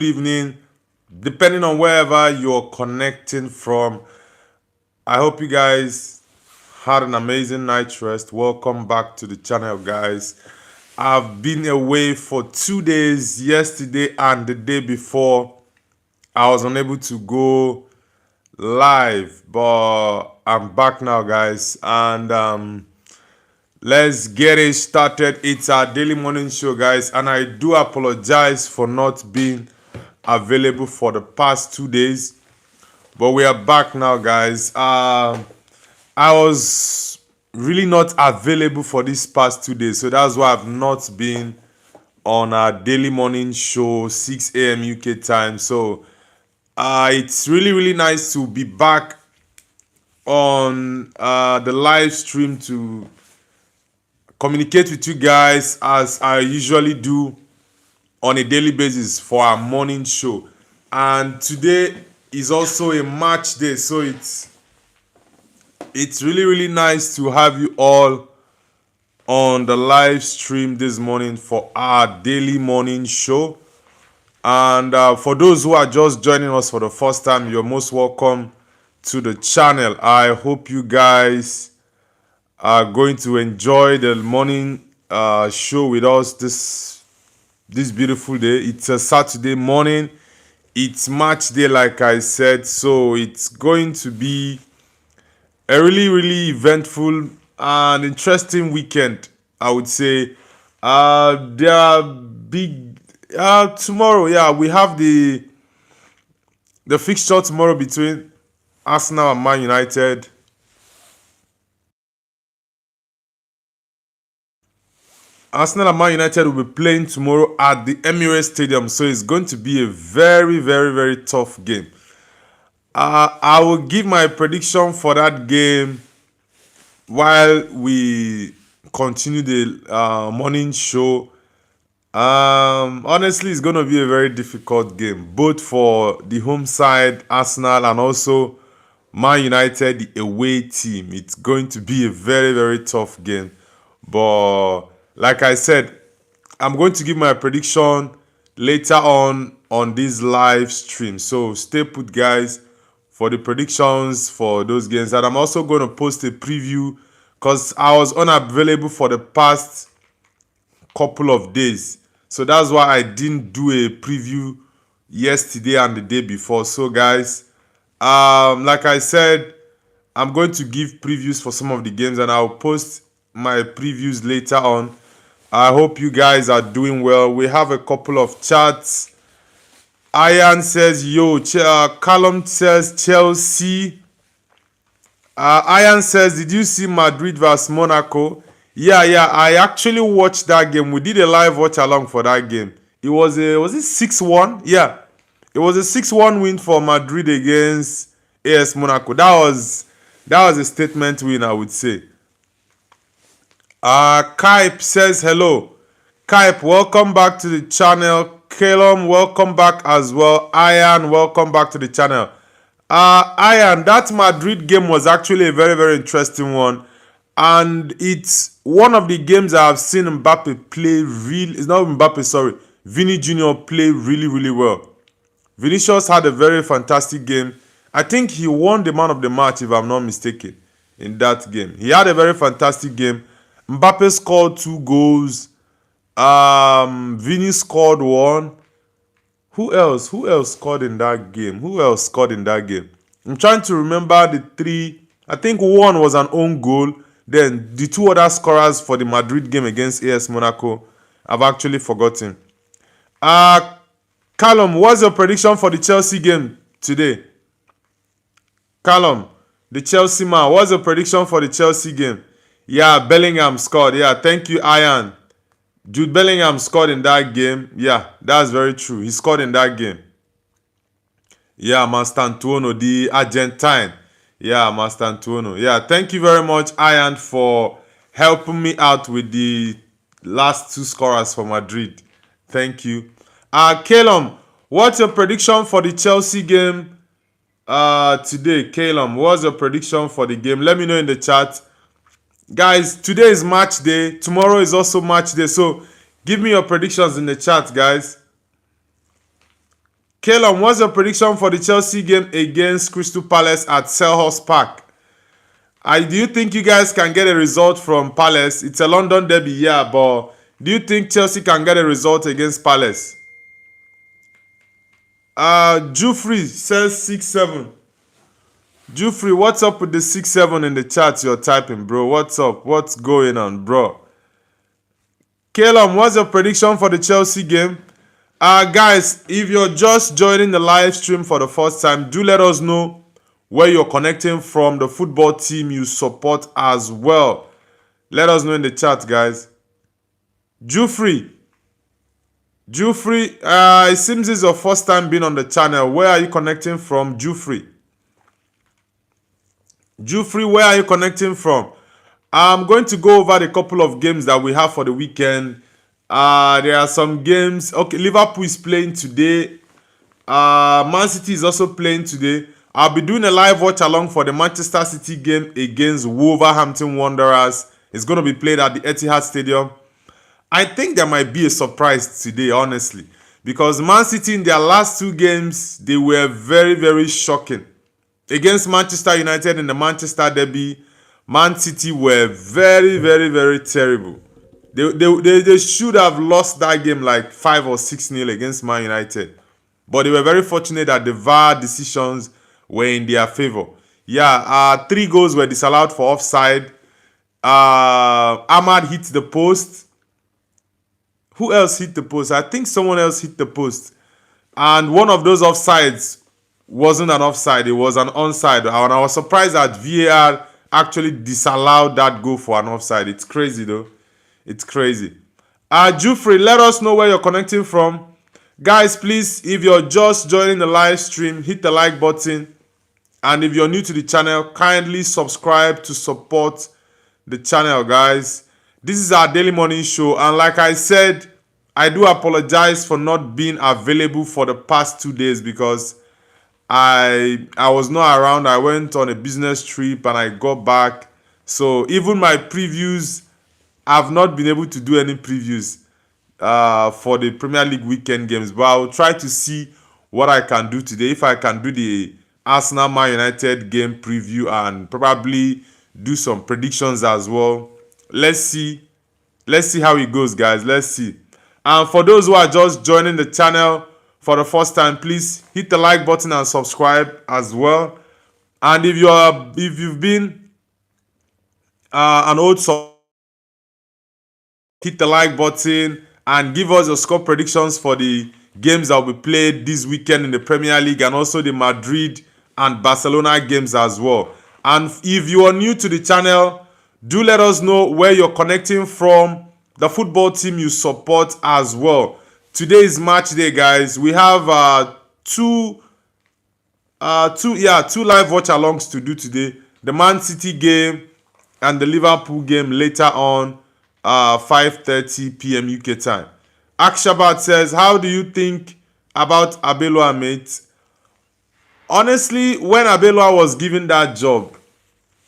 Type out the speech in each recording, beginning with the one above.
evening, depending on wherever you're connecting from. I hope you guys had an amazing night's rest. Welcome back to the channel, guys. I've been away for 2 days, yesterday and the day before. I was unable to go live, but I'm back now, guys. And let's get it started. It's our daily morning show, guys, and I do apologize for not being available for the past 2 days, but we are back now, guys. I was really not available for these past 2 days, so that's why I've not been on our daily morning show 6 a.m. UK time. So it's really nice to be back on the live stream to communicate with you guys as I usually do on a daily basis for our morning show. And today is also a match day, so it's really nice to have you all on the live stream this morning for our daily morning show. And for those who are just joining us for the first time, you're most welcome to the channel. I hope you guys are going to enjoy the morning show with us this beautiful day. It's a Saturday morning. It's match day, like I said, so it's going to be a really eventful and interesting weekend, I would say. There are big tomorrow. Yeah, we have the fixture tomorrow between Arsenal and Man United. Arsenal and Man United will be playing tomorrow at the Emirates Stadium, so it's going to be a very tough game. I will give my prediction for that game while we continue the morning show. Honestly, it's going to be a very difficult game, both for the home side, Arsenal, and also Man United, the away team. It's going to be a very tough game. But like I said, I'm going to give my prediction later on this live stream. So stay put, guys, for the predictions for those games. And I'm also going to post a preview because I was unavailable for the past couple of days. So that's why I didn't do a preview yesterday and the day before. So guys, like I said, I'm going to give previews for some of the games and I'll post my previews later on. I hope you guys are doing well. We have a couple of chats. Ian says, yo, Callum says Chelsea. Ian says, did you see Madrid vs Monaco? Yeah, I actually watched that game. We did a live watch along for that game. It was it 6-1? Yeah. It was a 6-1 win for Madrid against AS Monaco. That was a statement win, I would say. Kaip says hello. Kaip, welcome back to the channel. Kalum, welcome back as well. Ian, welcome back to the channel. Ian, that Madrid game was actually a very interesting one. And it's one of the games I have seen Mbappe play it's not Mbappe, sorry. Vini Jr. play really well. Vinicius had a very fantastic game. I think he won the man of the match, if I'm not mistaken, in that game. He had a very fantastic game. Mbappe scored 2 goals. Vini scored 1. Who else scored in that game? I'm trying to remember the 3. I think 1 was an own goal. Then the 2 other scorers for the Madrid game against AS Monaco, I've actually forgotten. Callum, what's your prediction for the Chelsea game today? Callum, the Chelsea man, what's your prediction for the Chelsea game? Yeah, Bellingham scored. Yeah, thank you, Ian. Jude Bellingham scored in that game. Yeah, that's very true. He scored in that game. Yeah, Mastantuono, the Argentine. Yeah, Mastantuono. Yeah, thank you very much, Ian, for helping me out with the last 2 scorers for Madrid. Thank you. Calum, what's your prediction for the Chelsea game today? Calum, what's your prediction for the game? Let me know in the chat. Guys, today is match day. Tomorrow is also match day. So give me your predictions in the chat, guys. Calum, what's your prediction for the Chelsea game against Crystal Palace at Selhurst Park? Do you think you guys can get a result from Palace? It's a London derby, yeah, but do you think Chelsea can get a result against Palace? Jufrey says 6-7. Jufrey, what's up with the 6-7 in the chat you're typing, bro? What's up? What's going on, bro? Calum, what's your prediction for the Chelsea game? Guys, if you're just joining the live stream for the first time, do let us know where you're connecting from, the football team you support as well. Let us know in the chat, guys. Jufrey, it seems it's your first time being on the channel. Where are you connecting from, Jufrey? Jufrey, where are you connecting from? I'm going to go over the couple of games that we have for the weekend. There are some games. Okay, Liverpool is playing today. Man City is also playing today. I'll be doing a live watch along for the Manchester City game against Wolverhampton Wanderers. It's going to be played at the Etihad Stadium. I think there might be a surprise today, honestly, because Man City in their last two games, they were very, very shocking. Against Manchester United in the Manchester Derby, Man City were very, very, very terrible. They should have lost that game like 5 or 6-0 against Man United. But they were very fortunate that the VAR decisions were in their favor. Yeah, 3 goals were disallowed for offside. Ahmad hit the post. Who else hit the post? I think someone else hit the post. And one of those offsides wasn't an offside. It was an onside. And I was surprised that VAR actually disallowed that goal for an offside. It's crazy, though. It's crazy. Jufrey, let us know where you're connecting from. Guys, please, if you're just joining the live stream, hit the like button. And if you're new to the channel, kindly subscribe to support the channel, guys. This is our daily morning show. And like I said, I do apologize for not being available for the past 2 days because I was not around. I went on a business trip and I got back. So even my previews, I've not been able to do any previews for the Premier League weekend games. But I'll try to see what I can do today. If I can do the Arsenal Man United game preview and probably do some predictions as well. Let's see how it goes, guys. Let's see. And for those who are just joining the channel for the first time, please hit the like button and subscribe as well. And if you've been an old subscriber, hit the like button and give us your score predictions for the games that will be played this weekend in the Premier League and also the Madrid and Barcelona games as well. And if you are new to the channel, do let us know where you're connecting from, the football team you support as well. Today is match day, guys. We have two live watch alongs to do today. The Man City game and the Liverpool game later on, 5:30 p.m. UK time. Akshabat says, how do you think about Abelua, mate? Honestly, when Abelua was given that job,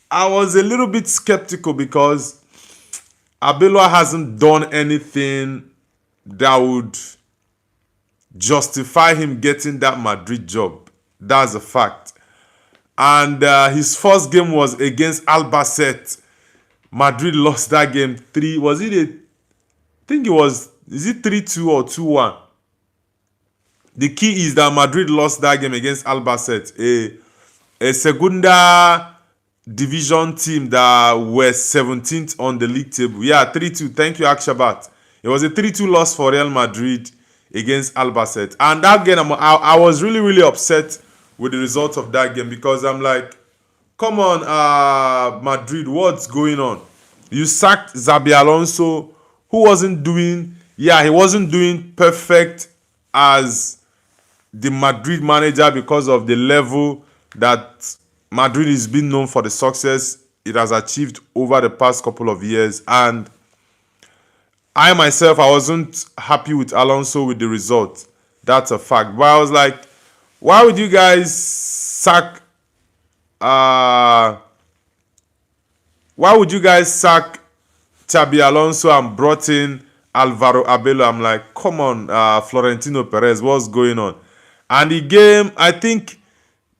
I was a little bit skeptical because Abelua hasn't done anything that would justify him getting that Madrid job. That's a fact. And his first game was against Albacete. Madrid lost that game 3. Was it I think it was, is it 3-2 or 2-1? The key is that Madrid lost that game against Albacete, a Segunda division team that were 17th on the league table. Yeah, 3-2. Thank you, Akshabat. It was a 3-2 loss for Real Madrid against Albacete. And that game, I was really, really upset with the result of that game because I'm like, come on, Madrid, what's going on? You sacked Xabi Alonso, who wasn't doing, he wasn't doing perfect as the Madrid manager because of the level that Madrid is being known for, the success it has achieved over the past couple of years. And I myself, I wasn't happy with Alonso with the result. That's a fact. But I was like, why would you guys sack Xabi Alonso and brought in Alvaro Abello? I'm like, come on, Florentino Perez, what's going on? And the game, I think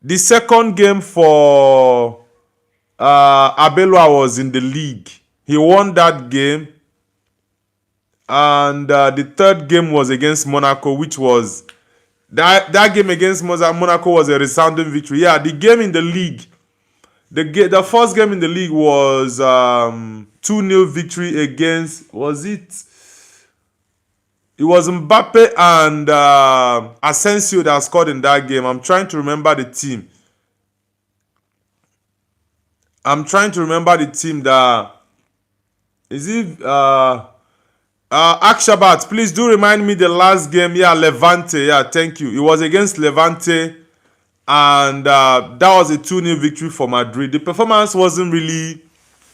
the second game for Abelwa was in the league. He won that game. And the third game was against Monaco, which was that game against Monaco was a resounding victory. Yeah, the game in the league, the first game in the league was 2-0 victory against, was it? It was Mbappe and Asensio that scored in that game. I'm trying to remember the team. That is it. Akshabat, please do remind me the last game. Yeah, Levante. Yeah, thank you. It was against Levante, and that was a 2-0 victory for Madrid. The performance wasn't really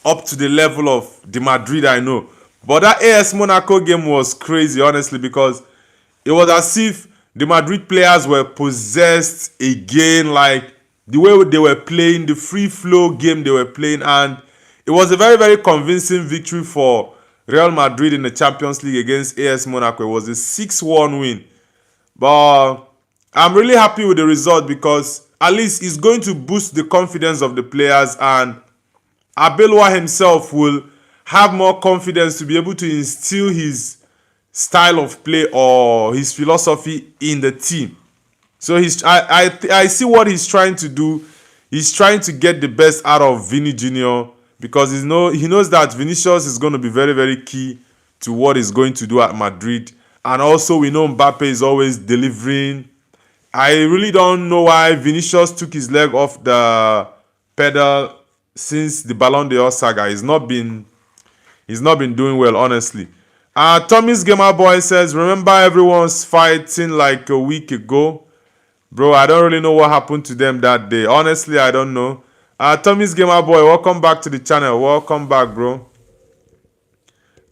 up to the level of the Madrid I know. But that AS Monaco game was crazy, honestly, because it was as if the Madrid players were possessed again, like the way they were playing, the free flow game they were playing, and it was a very, very convincing victory for Real Madrid in the Champions League against AS Monaco. It was a 6-1 win. But I'm really happy with the result because at least it's going to boost the confidence of the players, and Abelwa himself will have more confidence to be able to instill his style of play or his philosophy in the team. So I see what he's trying to do. He's trying to get the best out of Vini Jr. because he knows that Vinicius is going to be very, very key to what he's going to do at Madrid. And also we know Mbappe is always delivering. I really don't know why Vinicius took his leg off the pedal since the Ballon d'Or saga. He's not been doing well, honestly. Tommy's Gamer Boy says, remember everyone's fighting like a week ago? Bro, I don't really know what happened to them that day. Honestly, I don't know. Tommy's Gamer Boy, welcome back to the channel. Welcome back, bro.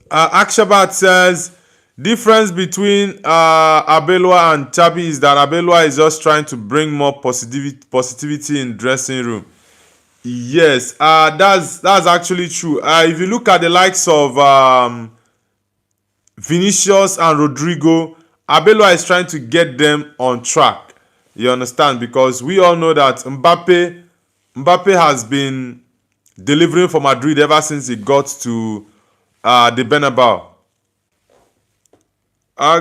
Akshabat says, difference between Abelwa and Chabi is that Abelwa is just trying to bring more positivity in dressing room. Yes, that's actually true. If you look at the likes of Vinicius and Rodrigo, Abelwa is trying to get them on track. You understand? Because we all know that Mbappe has been delivering for Madrid ever since he got to the Bernabeu.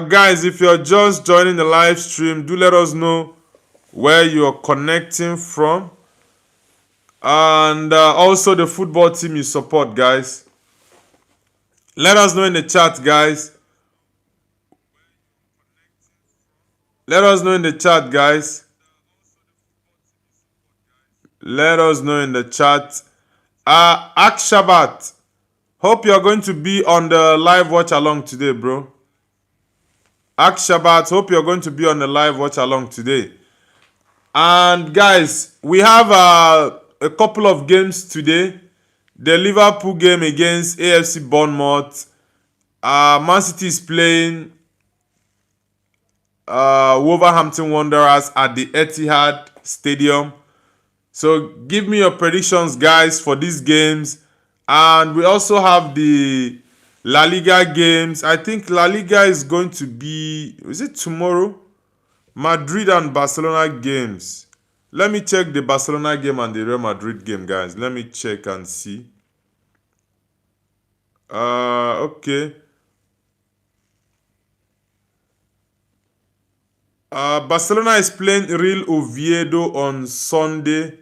Guys, if you're just joining the live stream, do let us know where you're connecting from. And also the football team you support, guys. Let us know in the chat, guys. Let us know in the chat, guys. Let us know in the chat. Akshabat, hope you're going to be on the live watch along today, bro. Akshabat, hope you're going to be on the live watch along today. And guys, we have a couple of games today. The Liverpool game against AFC Bournemouth. Man City is playing Wolverhampton Wanderers at the Etihad Stadium. So give me your predictions, guys, for these games. And we also have the La Liga games. I think La Liga is going to be, is it tomorrow? Madrid and Barcelona games. Let me check the Barcelona game and the Real Madrid game, guys. Let me check and see. Okay. Barcelona is playing Real Oviedo on Sunday,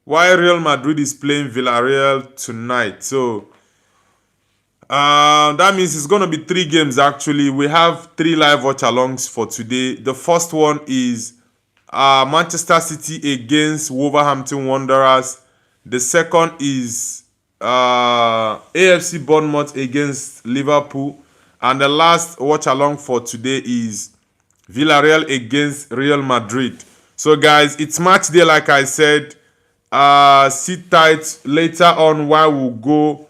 while Real Madrid is playing Villarreal tonight. So that means it's going to be 3 games actually. We have 3 live watch alongs for today. The first one is Manchester City against Wolverhampton Wanderers. The second is AFC Bournemouth against Liverpool. And the last watch along for today is Villarreal against Real Madrid. So guys, it's match day like I said. Sit tight later on while we'll go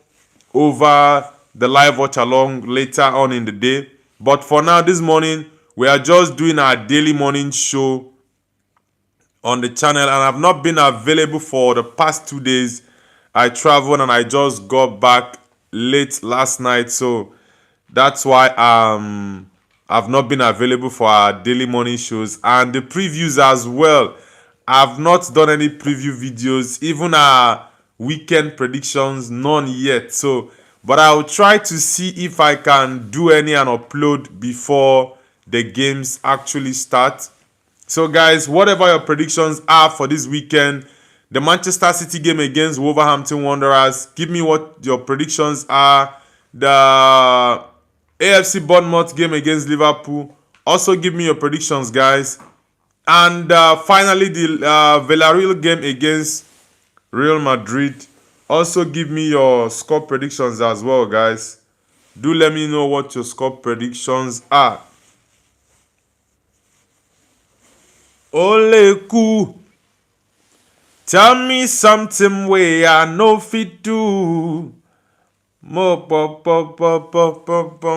over the live watch along later on in the day. But for now, this morning, we are just doing our daily morning show on the channel, and I've not been available for the past 2 days. I traveled and I just got back late last night, so that's why I've not been available for our daily morning shows and the previews as well. I've not done any preview videos, even our weekend predictions, none yet. So, but I'll try to see if I can do any and upload before the games actually start. So, guys, whatever your predictions are for this weekend, the Manchester City game against Wolverhampton Wanderers, give me what your predictions are. The AFC Bournemouth game against Liverpool, also give me your predictions, guys. And finally, the Villarreal game against Real Madrid, also give me your score predictions as well, guys. Do let me know what your score predictions are. Oleku, tell me something way I know fit do. Mo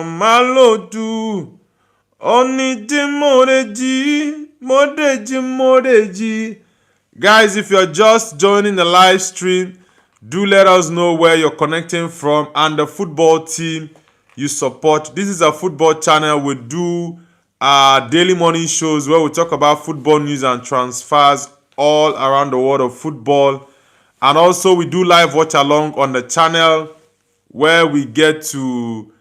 malo do. Onidi modeji. Guys, if you're just joining the live stream, do let us know where you're connecting from and the football team you support. This is a football channel. We do daily morning shows where we talk about football news and transfers all around the world of football. And also we do live watch along on the channel where we get to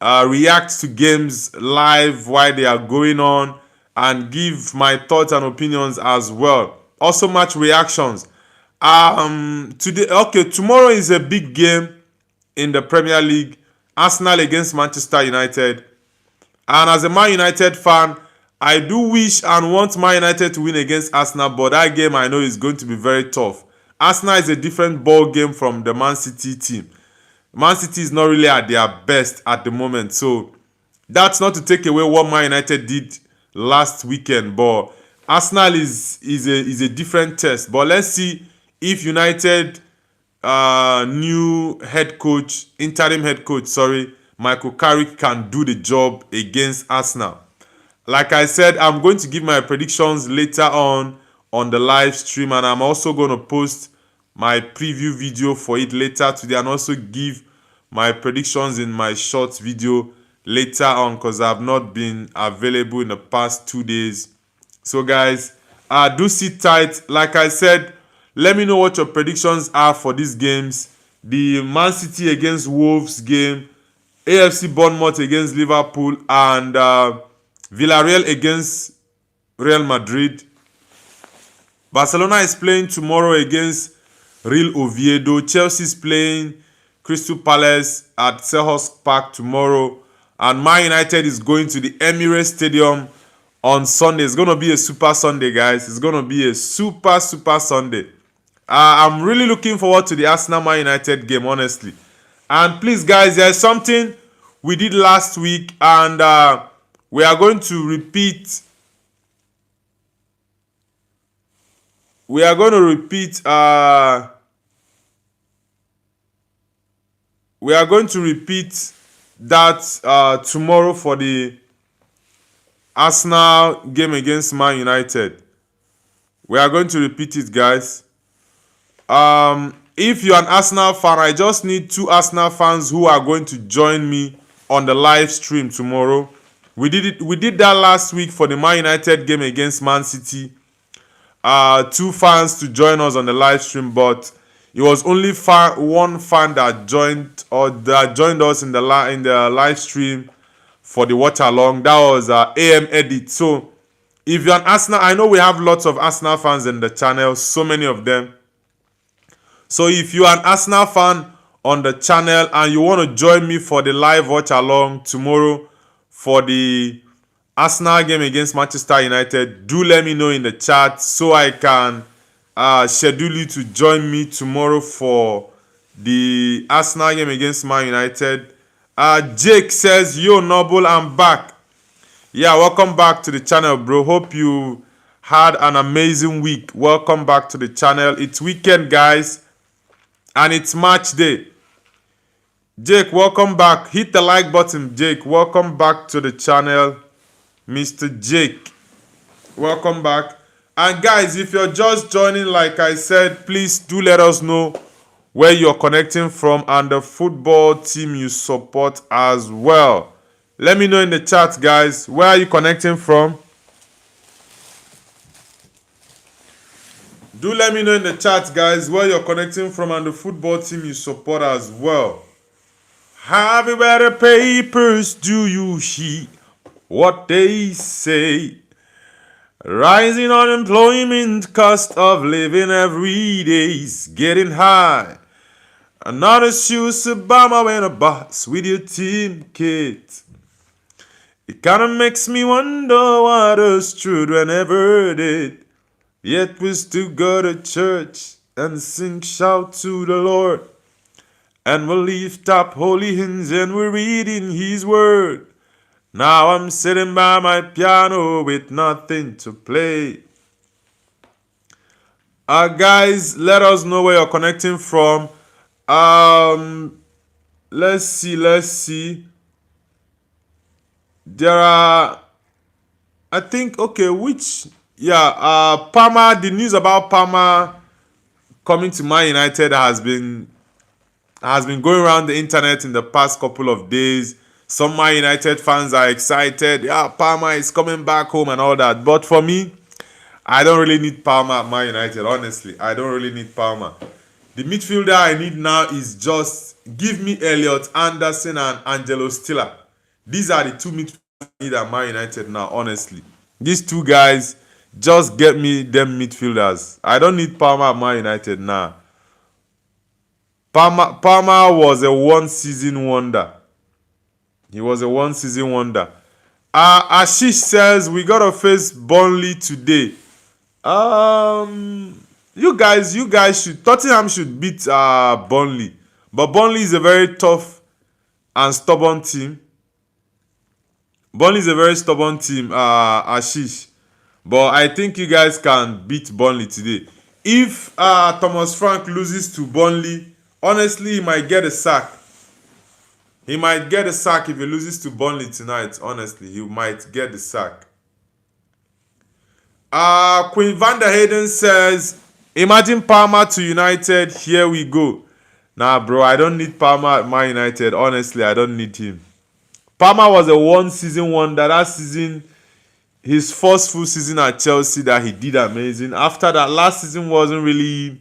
react to games live while they are going on and give my thoughts and opinions as well. Also match reactions. Tomorrow is a big game in the Premier League. Arsenal against Manchester United. And as a Man United fan, I do wish and want Man United to win against Arsenal, but that game I know is going to be very tough. Arsenal is a different ball game from the Man City team. Man City is not really at their best at the moment, so that's not to take away what Man United did last weekend, but Arsenal is a different test. But let's see if United new interim head coach, Michael Carrick can do the job against Arsenal. Like I said, I'm going to give my predictions later on the live stream, and I'm also going to post my preview video for it later today and also give my predictions in my short video later on because I've not been available in the past 2 days. So guys, do sit tight. Like I said, let me know what your predictions are for these games. The Man City against Wolves game, AFC Bournemouth against Liverpool, and Villarreal against Real Madrid. Barcelona is playing tomorrow against Real Oviedo. Chelsea is playing Crystal Palace at Selhurst Park tomorrow. And Man United is going to the Emirates Stadium on Sunday. It's going to be a super Sunday, guys. It's going to be a super Sunday. I'm really looking forward to the Arsenal Man United game, honestly. And please, guys, there's something we did last week, and we are going to repeat. We are going to repeat. We are going to repeat that tomorrow for the Arsenal game against Man United. We are going to repeat it, guys. If you're an Arsenal fan, I just need 2 Arsenal fans who are going to join me on the live stream tomorrow. We did that last week for the Man United game against Man City. 2 fans to join us on the live stream, but it was only one fan that joined us in the live stream for the watch along. That was AM Edit. So if you're an Arsenal, I know we have lots of Arsenal fans in the channel, so many of them. So if you're an Arsenal fan on the channel and you want to join me for the live watch along tomorrow for the Arsenal game against Manchester United, do let me know in the chat so I can schedule you to join me tomorrow for the Arsenal game against Man United. Jake says, yo Noble, I'm back. Yeah, welcome back to the channel, bro. Hope you had an amazing week. Welcome back to the channel. It's weekend, guys, and it's match day. Jake, welcome back. Hit the like button, Jake. Welcome back to the channel, Mr. Jake. Welcome back. And guys, if you're just joining, like I said, please do let us know where you're connecting from and the football team you support as well. Let me know in the chat, guys. Where are you connecting from? Do let me know in the chat, guys, where you're connecting from and the football team you support as well. Everywhere the papers, do you hear what they say? Rising unemployment, cost of living every day's getting high. Another shoes Obama when a box with your team kit. It kinda makes me wonder what us children ever did. Yet we still go to church and sing shout to the Lord. And we lift up holy hymns and we're reading his word. Now I'm sitting by my piano with nothing to play. Guys, let us know where you're connecting from. Let's see. There are, I think, okay, Palmer, the news about Palmer coming to Man United has been going around the internet in the past couple of days. Some Man United fans are excited. Yeah, Palmer is coming back home and all that. But for me, I don't really need Palmer at Man United, honestly. I don't really need Palmer. The midfielder I need now is just give me Elliot Anderson and Angelo Stiller. These are the two midfielders I need at Man United now, honestly. These two guys, just get me them midfielders. I don't need Palmer at Man United now. Palmer was a one-season wonder. He was a one-season wonder. Ashish says we gotta face Burnley today. You guys should. Tottenham should beat Burnley, but Burnley is a very tough and stubborn team. Burnley is a very stubborn team, Ashish. But I think you guys can beat Burnley today. If Thomas Frank loses to Burnley, honestly, he might get a sack. He might get a sack if he loses to Burnley tonight. Honestly, he might get the sack. Queen Van der Hayden says, imagine Palmer to United. Here we go. Nah, bro, I don't need Palmer at Man United. Honestly, I don't need him. Palmer was a one-season wonder. That season, his first full season at Chelsea, that he did amazing. After that, last season wasn't really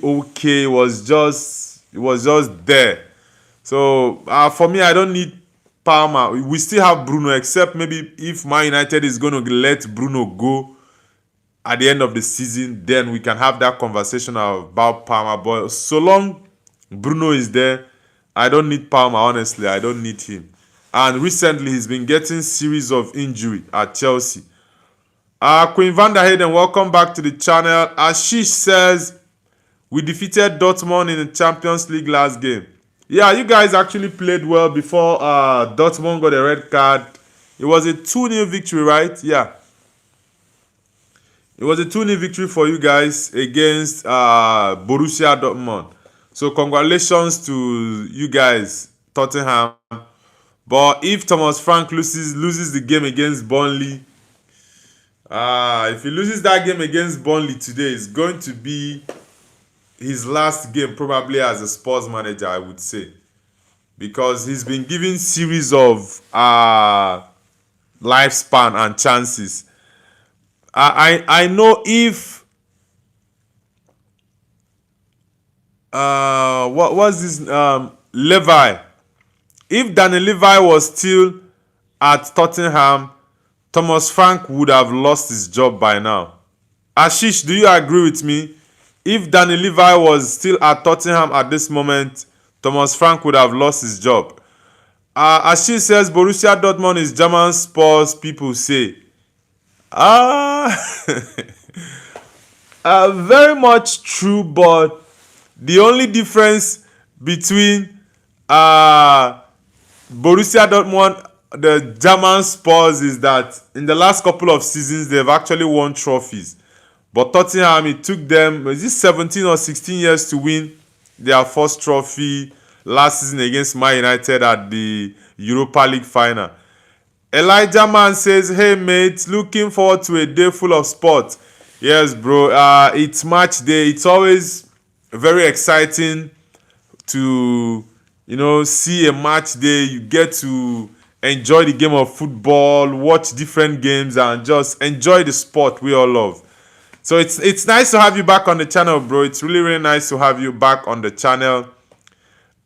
okay. It was just there. So for me, I don't need Palmer. We still have Bruno, except maybe if Man United is going to let Bruno go at the end of the season, then we can have that conversation about Palmer. But so long Bruno is there, I don't need Palmer, honestly. I don't need him. And recently, he's been getting series of injury at Chelsea. Queen Van der Hayden, welcome back to the channel. Ashish says, we defeated Dortmund in the Champions League last game. Yeah, you guys actually played well before Dortmund got a red card. It was a 2-0 victory, right? Yeah. It was a 2-0 victory for you guys against Borussia Dortmund. So congratulations to you guys, Tottenham. But if Thomas Frank loses the game against Burnley, if he loses that game against Burnley today, it's going to be his last game probably as a Spurs manager, I would say. Because he's been given series of lifespan and chances. I know if what was this Levi? If Danny Levi was still at Tottenham, Thomas Frank would have lost his job by now. Ashish, do you agree with me? If Danny Levi was still at Tottenham at this moment, Thomas Frank would have lost his job. Ashish says Borussia Dortmund is German Spurs, people say. Very much true, but the only difference between Borussia Dortmund, the German Spurs, is that in the last couple of seasons, they've actually won trophies. But Tottenham, it took them, was it 17 or 16 years to win their first trophy last season against Man United at the Europa League final. Elijah Man says, hey mate, looking forward to a day full of sport. Yes, bro, it's match day. It's always very exciting to see a match day. You get to enjoy the game of football, watch different games, and just enjoy the sport we all love. So it's nice to have you back on the channel, bro. It's really, really nice to have you back on the channel.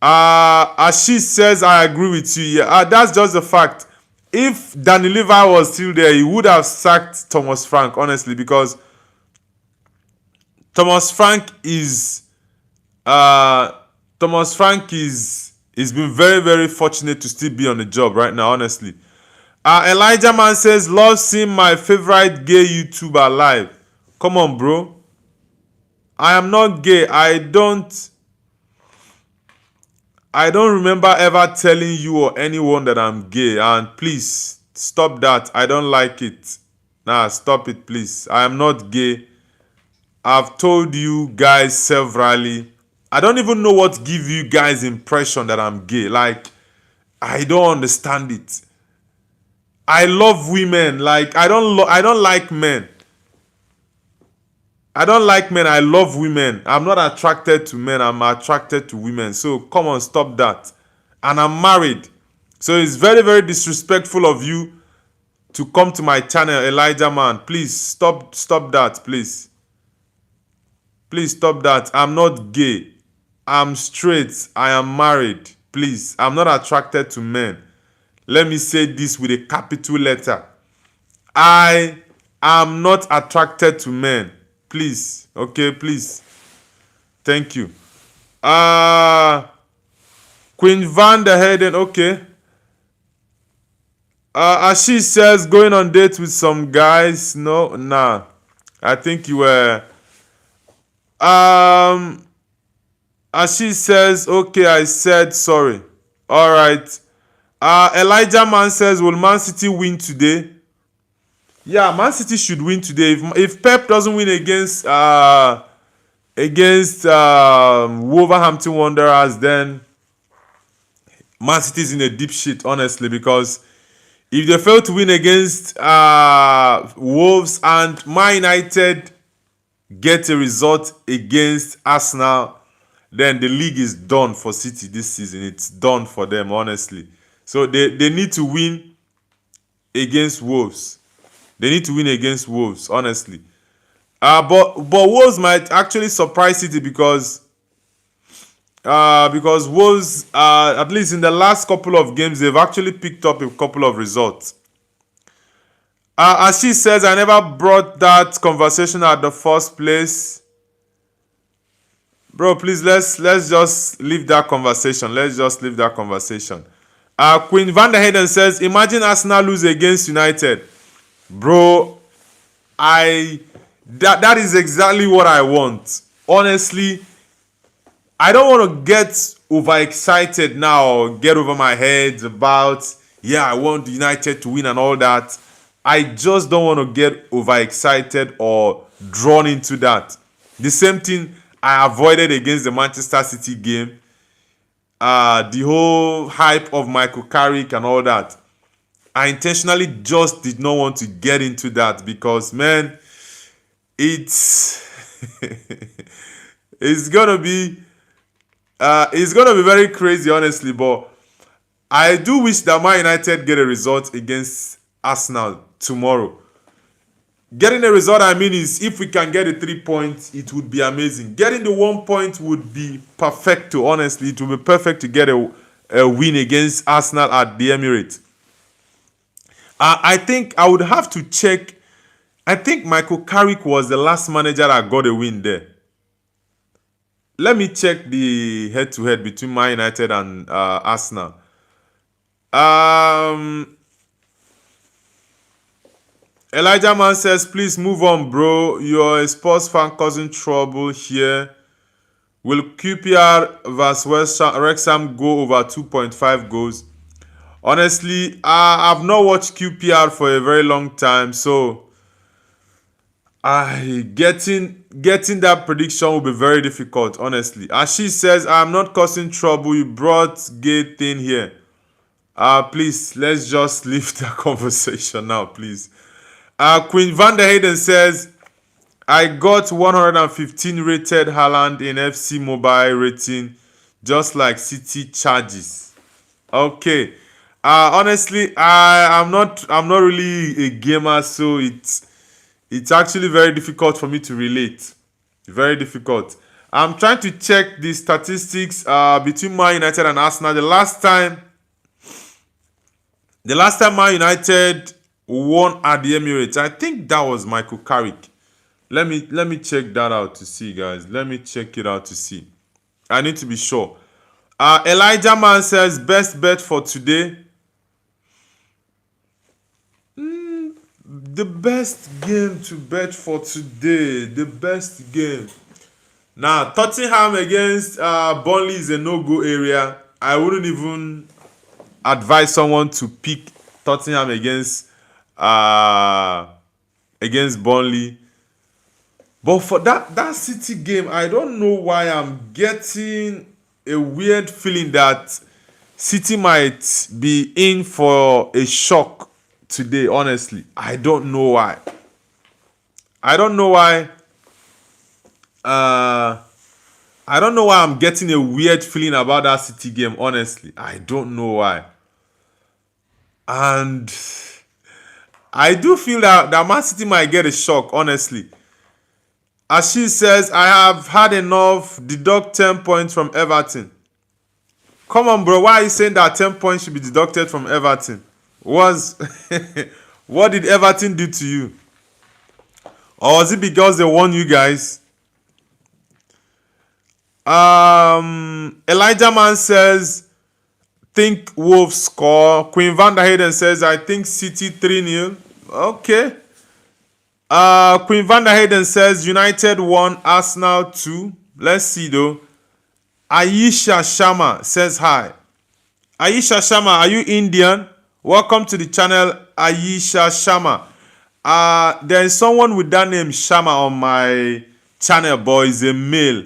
As she says, I agree with you. Yeah, that's just the fact. If Danny Levi was still there, he would have sacked Thomas Frank, honestly, because Thomas Frank is uh Thomas Frank is been very, very fortunate to still be on the job right now, honestly. Elijah Man says, love seeing my favorite gay YouTuber live. Come on, bro. I am not gay. I don't remember ever telling you or anyone that I'm gay. And please stop that. I don't like it. Nah, stop it, please. I am not gay. I've told you guys severally. I don't even know what give you guys impression that I'm gay. Like, I don't understand it. I love women. Like, I don't like men. I don't like men. I love women. I'm not attracted to men. I'm attracted to women. So come on, stop that. And I'm married. So it's very, very disrespectful of you to come to my channel, Elijah Man. Please stop that, please. Please stop that. I'm not gay. I'm straight. I am married. Please. I'm not attracted to men. Let me say this with a capital letter. I am not attracted to men. Please. Okay, please. Thank you. Queen Van der Hayden, okay. As she says, going on dates with some guys. No, nah. I think you were. As she says, okay, I said sorry. All right. Elijah Man says, will Man City win today? Yeah, Man City should win today. If Pep doesn't win against Wolverhampton Wanderers, then Man City is in a deep shit, honestly, because if they fail to win against Wolves and Man United get a result against Arsenal, then the league is done for City this season. It's done for them, honestly. So they need to win against Wolves. They need to win against Wolves, honestly. But Wolves might actually surprise City because Wolves, at least in the last couple of games, they've actually picked up a couple of results. As she says, I never brought that conversation at the first place. Bro, please, let's just leave that conversation. Let's just leave that conversation. Queen Van der Hayden says, imagine Arsenal lose against United. Bro, that is exactly what I want. Honestly, I don't want to get overexcited now or get over my head about, yeah, I want United to win and all that. I just don't want to get overexcited or drawn into that. The same thing I avoided against the Manchester City game. The whole hype of Michael Carrick and all that. I intentionally just did not want to get into that because, man, it's it's gonna be very crazy, honestly. But I do wish that Man United get a result against Arsenal tomorrow. Getting a result, I mean, is if we can get a 3 points, it would be amazing. Getting the 1 point would be perfecto, honestly. It would be perfect to get a win against Arsenal at the Emirates. I think I would have to check. I think Michael Carrick was the last manager that got a win there. Let me check the head-to-head between Man United and Arsenal. Elijah Man says, please move on, bro. You're a Spurs fan causing trouble here. Will QPR versus Wrexham go over 2.5 goals? Honestly, I've not watched QPR for a very long time, so getting that prediction will be very difficult, honestly. As she says, I'm not causing trouble. You brought gay thing here. Please, let's just leave the conversation now, please. Queen Van der Hayden says, I got 115 rated Haaland in FC Mobile rating just like City charges. Okay. Honestly, I'm not really a gamer, so it's actually very difficult for me to relate. Very difficult. I'm trying to check the statistics between Man United and Arsenal. The last time Man United won at the Emirates, I think that was Michael Carrick. Let me check that out to see, guys. Let me check it out to see. I need to be sure. Elijah Man says best bet for today. The best game to bet for today. The best game. Now, Tottenham against Burnley is a no-go area. I wouldn't even advise someone to pick Tottenham against Burnley. But for that City game, I don't know why I'm getting a weird feeling that City might be in for a shock today, honestly. I don't know why. I don't know why. I don't know why I'm getting a weird feeling about that City game, honestly. I don't know why. And I do feel that Man City might get a shock, honestly. As she says, I have had enough. Deduct 10 points from Everton. Come on, bro. Why are you saying that 10 points should be deducted from Everton? What did Everton do to you? Or was it because they won you guys? Elijah Man says, think Wolves score. Queen Van der Hayden says, I think City 3-0. Okay. Queen Van der Hayden says, United 1, Arsenal 2. Let's see though. Aisha Sharma says hi. Aisha Sharma, are you Indian? Welcome to the channel, Aisha Sharma. There is someone with that name Sharma on my channel, boy. Is a male.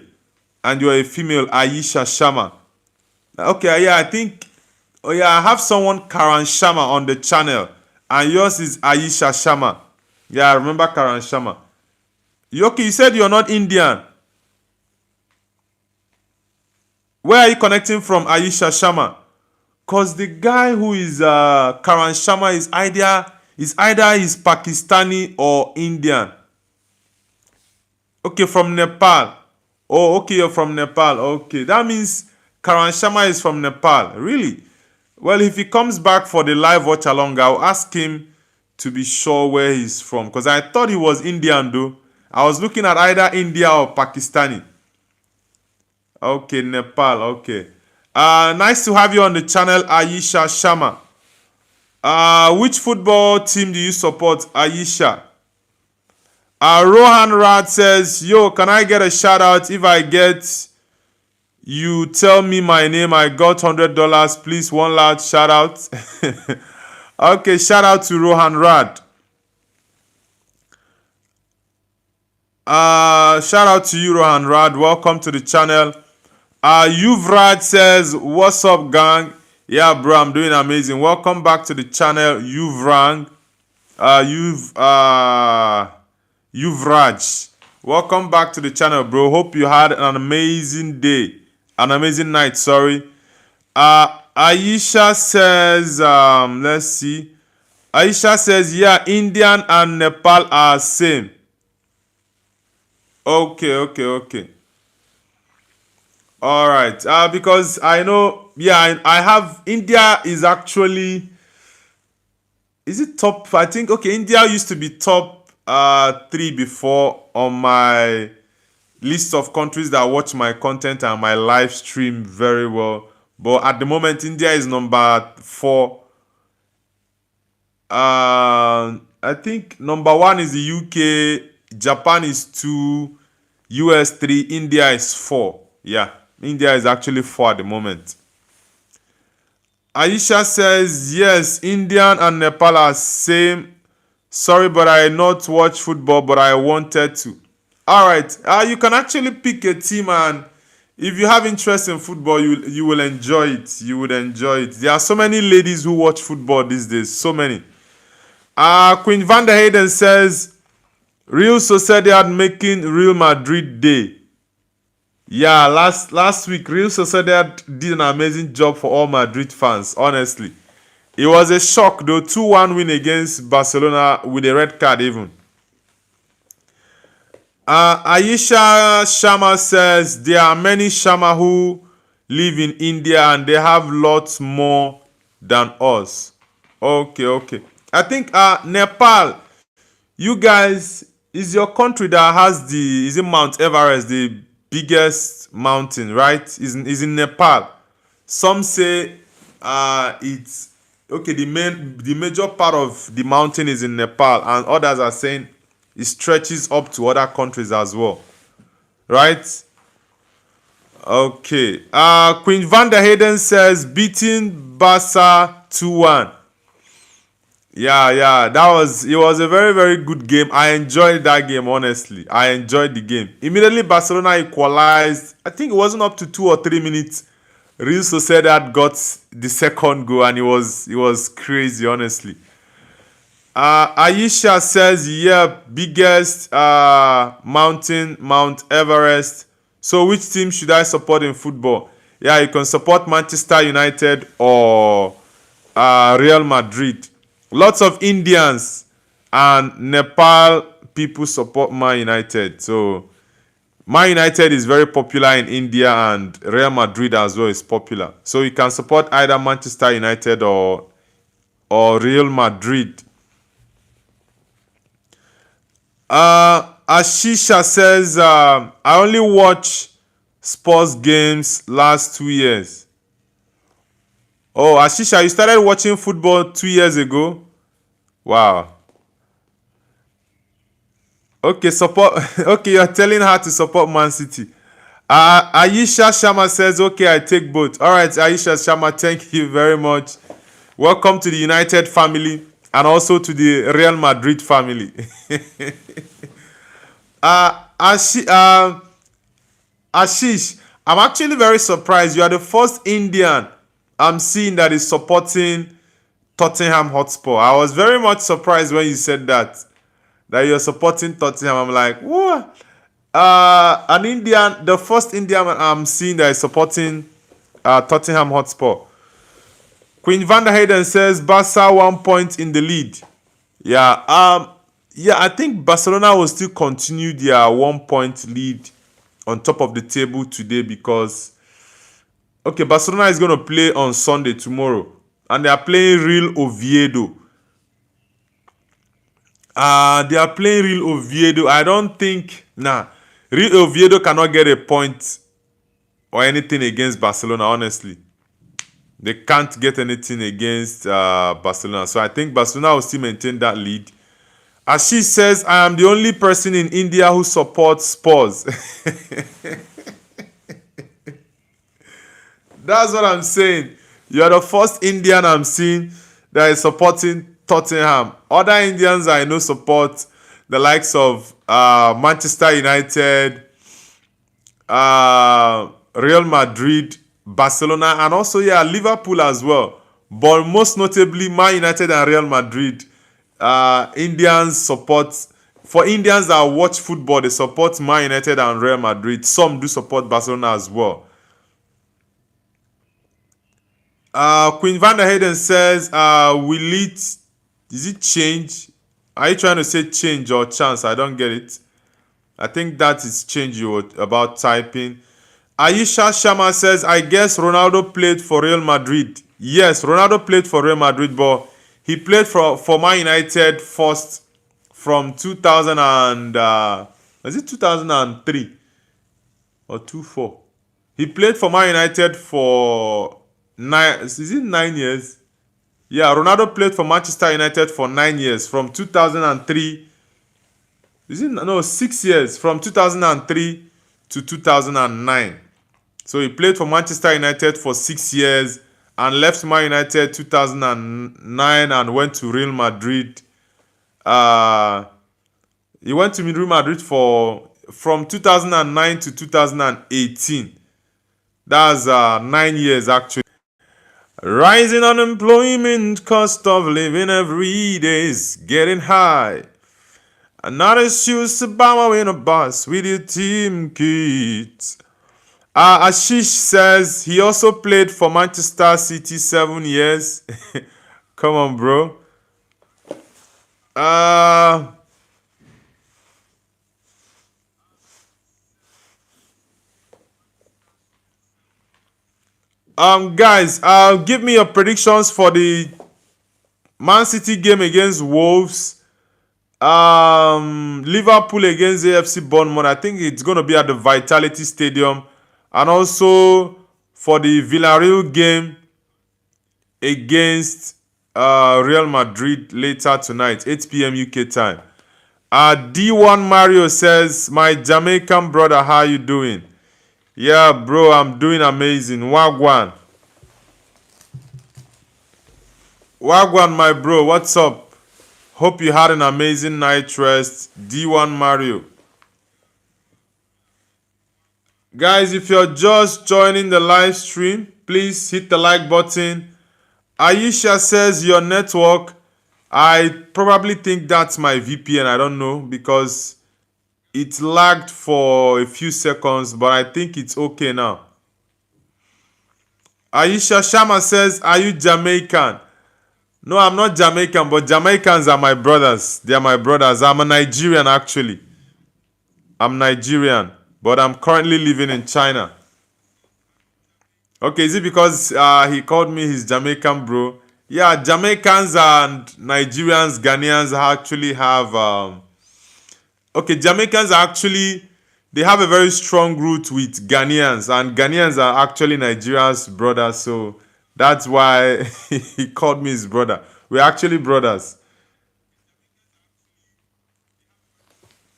And you're a female, Aisha Sharma. Okay, yeah, I think... Oh yeah, I have someone, Karan Sharma, on the channel. And yours is Aisha Sharma. Yeah, I remember Karan Sharma. Okay, you said you're not Indian. Where are you connecting from, Aisha Sharma? Because the guy who is Karan Sharma is either he's Pakistani or Indian. Okay, from Nepal. Oh, okay, you're from Nepal. Okay, that means Karan Sharma is from Nepal. Really? Well, if he comes back for the live watch along, I'll ask him to be sure where he's from. Because I thought he was Indian, though. I was looking at either India or Pakistani. Okay, Nepal. Okay. Nice to have you on the channel, Aisha Sharma. Which football team do you support, Aisha? Rohan Rad says, yo, can I get a shout out? If I get, you tell me my name. I got $100. Please, one loud shout out. Okay, shout out to Rohan Rad. Shout out to you, Rohan Rad. Welcome to the channel. Yuvrad says, what's up, gang? Yeah, bro, I'm doing amazing. Welcome back to the channel, Yuvrang. Yuvraj. Welcome back to the channel, bro. Hope you had an amazing day. An amazing night, sorry. Aisha says, let's see. Aisha says, yeah, Indian and Nepal are same. Okay. All right. Because I know, yeah, I have, India is actually, is it top? I think, okay, India used to be top 3 before on my list of countries that watch my content and my live stream very well. But at the moment, India is number 4. I think number 1 is the UK, Japan is 2, US 3, India is 4. Yeah, India is actually 4 at the moment. Aisha says, yes, Indian and Nepal are same. Sorry, but I not watch football, but I wanted to. All right, you can actually pick a team, and if you have interest in football, you will enjoy it. You would enjoy it. There are so many ladies who watch football these days. So many. Queen Van der Hayden says, Real Sociedad making Real Madrid day. Yeah, last week, Real Sociedad did an amazing job for all Madrid fans, honestly. It was a shock, though, 2-1 win against Barcelona with a red card even. Aisha Sharma says there are many Sharma who live in India and they have lots more than us. Okay, okay. I think Nepal, you guys, is your country that has is it Mount Everest, the biggest mountain, right? Is in Nepal. Some say it's okay, the major part of the mountain is in Nepal, and others are saying it stretches up to other countries as well. Right? Okay. Queen Van der Hayden says beating Barca 2-1. Yeah, yeah. It was a very, very good game. I enjoyed that game, honestly. I enjoyed the game. Immediately Barcelona equalized. I think it wasn't up to 2 or 3 minutes. Real Sociedad got the second goal and it was crazy, honestly. Aisha says, yeah, biggest mountain, Mount Everest. So which team should I support in football? Yeah, you can support Manchester United or Real Madrid. Lots of Indians and Nepal people support Man United. So Man United is very popular in India and Real Madrid as well is popular. So you can support either Manchester United or Real Madrid. Ashisha says, I only watch sports games last 2 years. Oh, Ashisha, you started watching football 2 years ago? Wow. Okay, support. Okay, you're telling her to support Man City. Aisha Sharma says, okay, I take both. All right, Aisha Sharma, thank you very much. Welcome to the United family and also to the Real Madrid family. Ashish, I'm actually very surprised. You are the first Indian I'm seeing that is supporting Tottenham Hotspur. I was very much surprised when you said that you're supporting Tottenham. I'm like, what? An Indian, the first Indian I'm seeing that is supporting Tottenham Hotspur. Queen Van der Hayden says Barca 1 point in the lead. Yeah, I think Barcelona will still continue their 1 point lead on top of the table today because okay, Barcelona is going to play on Sunday tomorrow and they are playing Real Oviedo. They are playing Real Oviedo. I don't think Real Oviedo cannot get a point or anything against Barcelona, honestly. They can't get anything against Barcelona. So I think Barcelona will still maintain that lead. As she says, I am the only person in India who supports Spurs. That's what I'm saying. You're the first Indian I'm seeing that is supporting Tottenham. Other Indians I know support the likes of Manchester United, Real Madrid, Barcelona, and also Liverpool as well. But most notably, Man United and Real Madrid. Indians support. For Indians that watch football, they support Man United and Real Madrid. Some do support Barcelona as well. Queen Van der Hayden says, is it change? Are you trying to say change or chance? I don't get it. I think that is change you were about typing. Aisha Sharma says, I guess Ronaldo played for Real Madrid. Yes, Ronaldo played for Real Madrid, but he played for Man United first from 2000 and was it 2003 or 2004? He played for Man United for 9 years? Yeah, Ronaldo played for Manchester United for 9 years from 2003. 6 years from 2003 to 2009. So he played for Manchester United for 6 years and left Man United 2009 and went to Real Madrid. He went to Real Madrid from 2009 to 2018. That's 9 years actually. Rising unemployment, cost of living every day is getting high. And not excuse to bomb in a bus with your team kids. Ashish says he also played for Manchester City 7 years. Come on, bro. Uh, guys, give me your predictions for the Man City game against Wolves. Liverpool against AFC Bournemouth. I think it's going to be at the Vitality Stadium, and also for the Villarreal game against Real Madrid later tonight, 8 p.m. UK time. D1 Mario says, "My Jamaican brother, how you doing?" Yeah, bro, I'm doing amazing. Wagwan, Wagwan, my bro. What's up? Hope you had an amazing night rest. D1 Mario. Guys, if you're just joining the live stream, please hit the like button. Aisha says your network. I probably think that's my VPN. I don't know because it lagged for a few seconds, but I think it's okay now. Aisha Shama says, "Are you Jamaican?" No, I'm not Jamaican, but Jamaicans are my brothers. They are my brothers. I'm a Nigerian actually. I'm Nigerian, but I'm currently living in China. Okay, is it because he called me his Jamaican bro? Yeah, Jamaicans and Nigerians, Ghanaians actually have. Okay, Jamaicans actually they have a very strong root with Ghanaians, and Ghanaians are actually Nigeria's brothers. So that's why he called me his brother. We're actually brothers.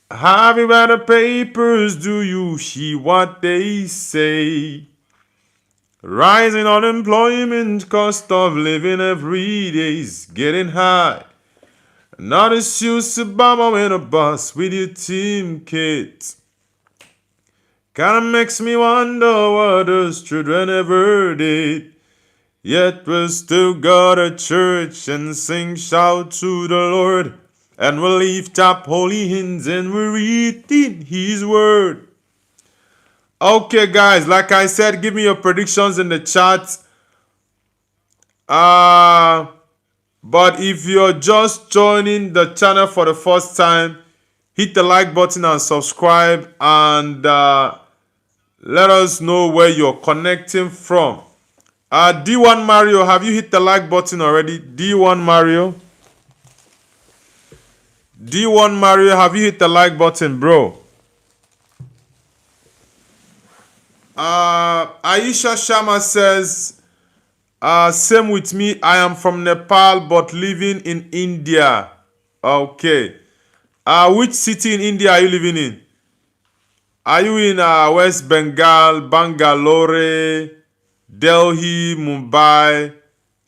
Have you read the papers? Do you hear what they say? Rising unemployment, cost of living every day's getting high. Not as used to bomb in a bus with your team kit. Kinda makes me wonder what those children ever did. Yet we still go to church and sing shout to the Lord. And we lift up holy hands and we read in His word. Okay, guys, like I said, give me your predictions in the chat. But if you're just joining the channel for the first time, hit the like button and subscribe, and let us know where you're connecting from. D1 Mario, have you hit the like button already? D1 Mario. D1 Mario, have you hit the like button, bro? Aisha Sharma says, same with me. I am from Nepal but living in India. Okay. Which city in India are you living in? Are you in West Bengal, Bangalore, Delhi, Mumbai,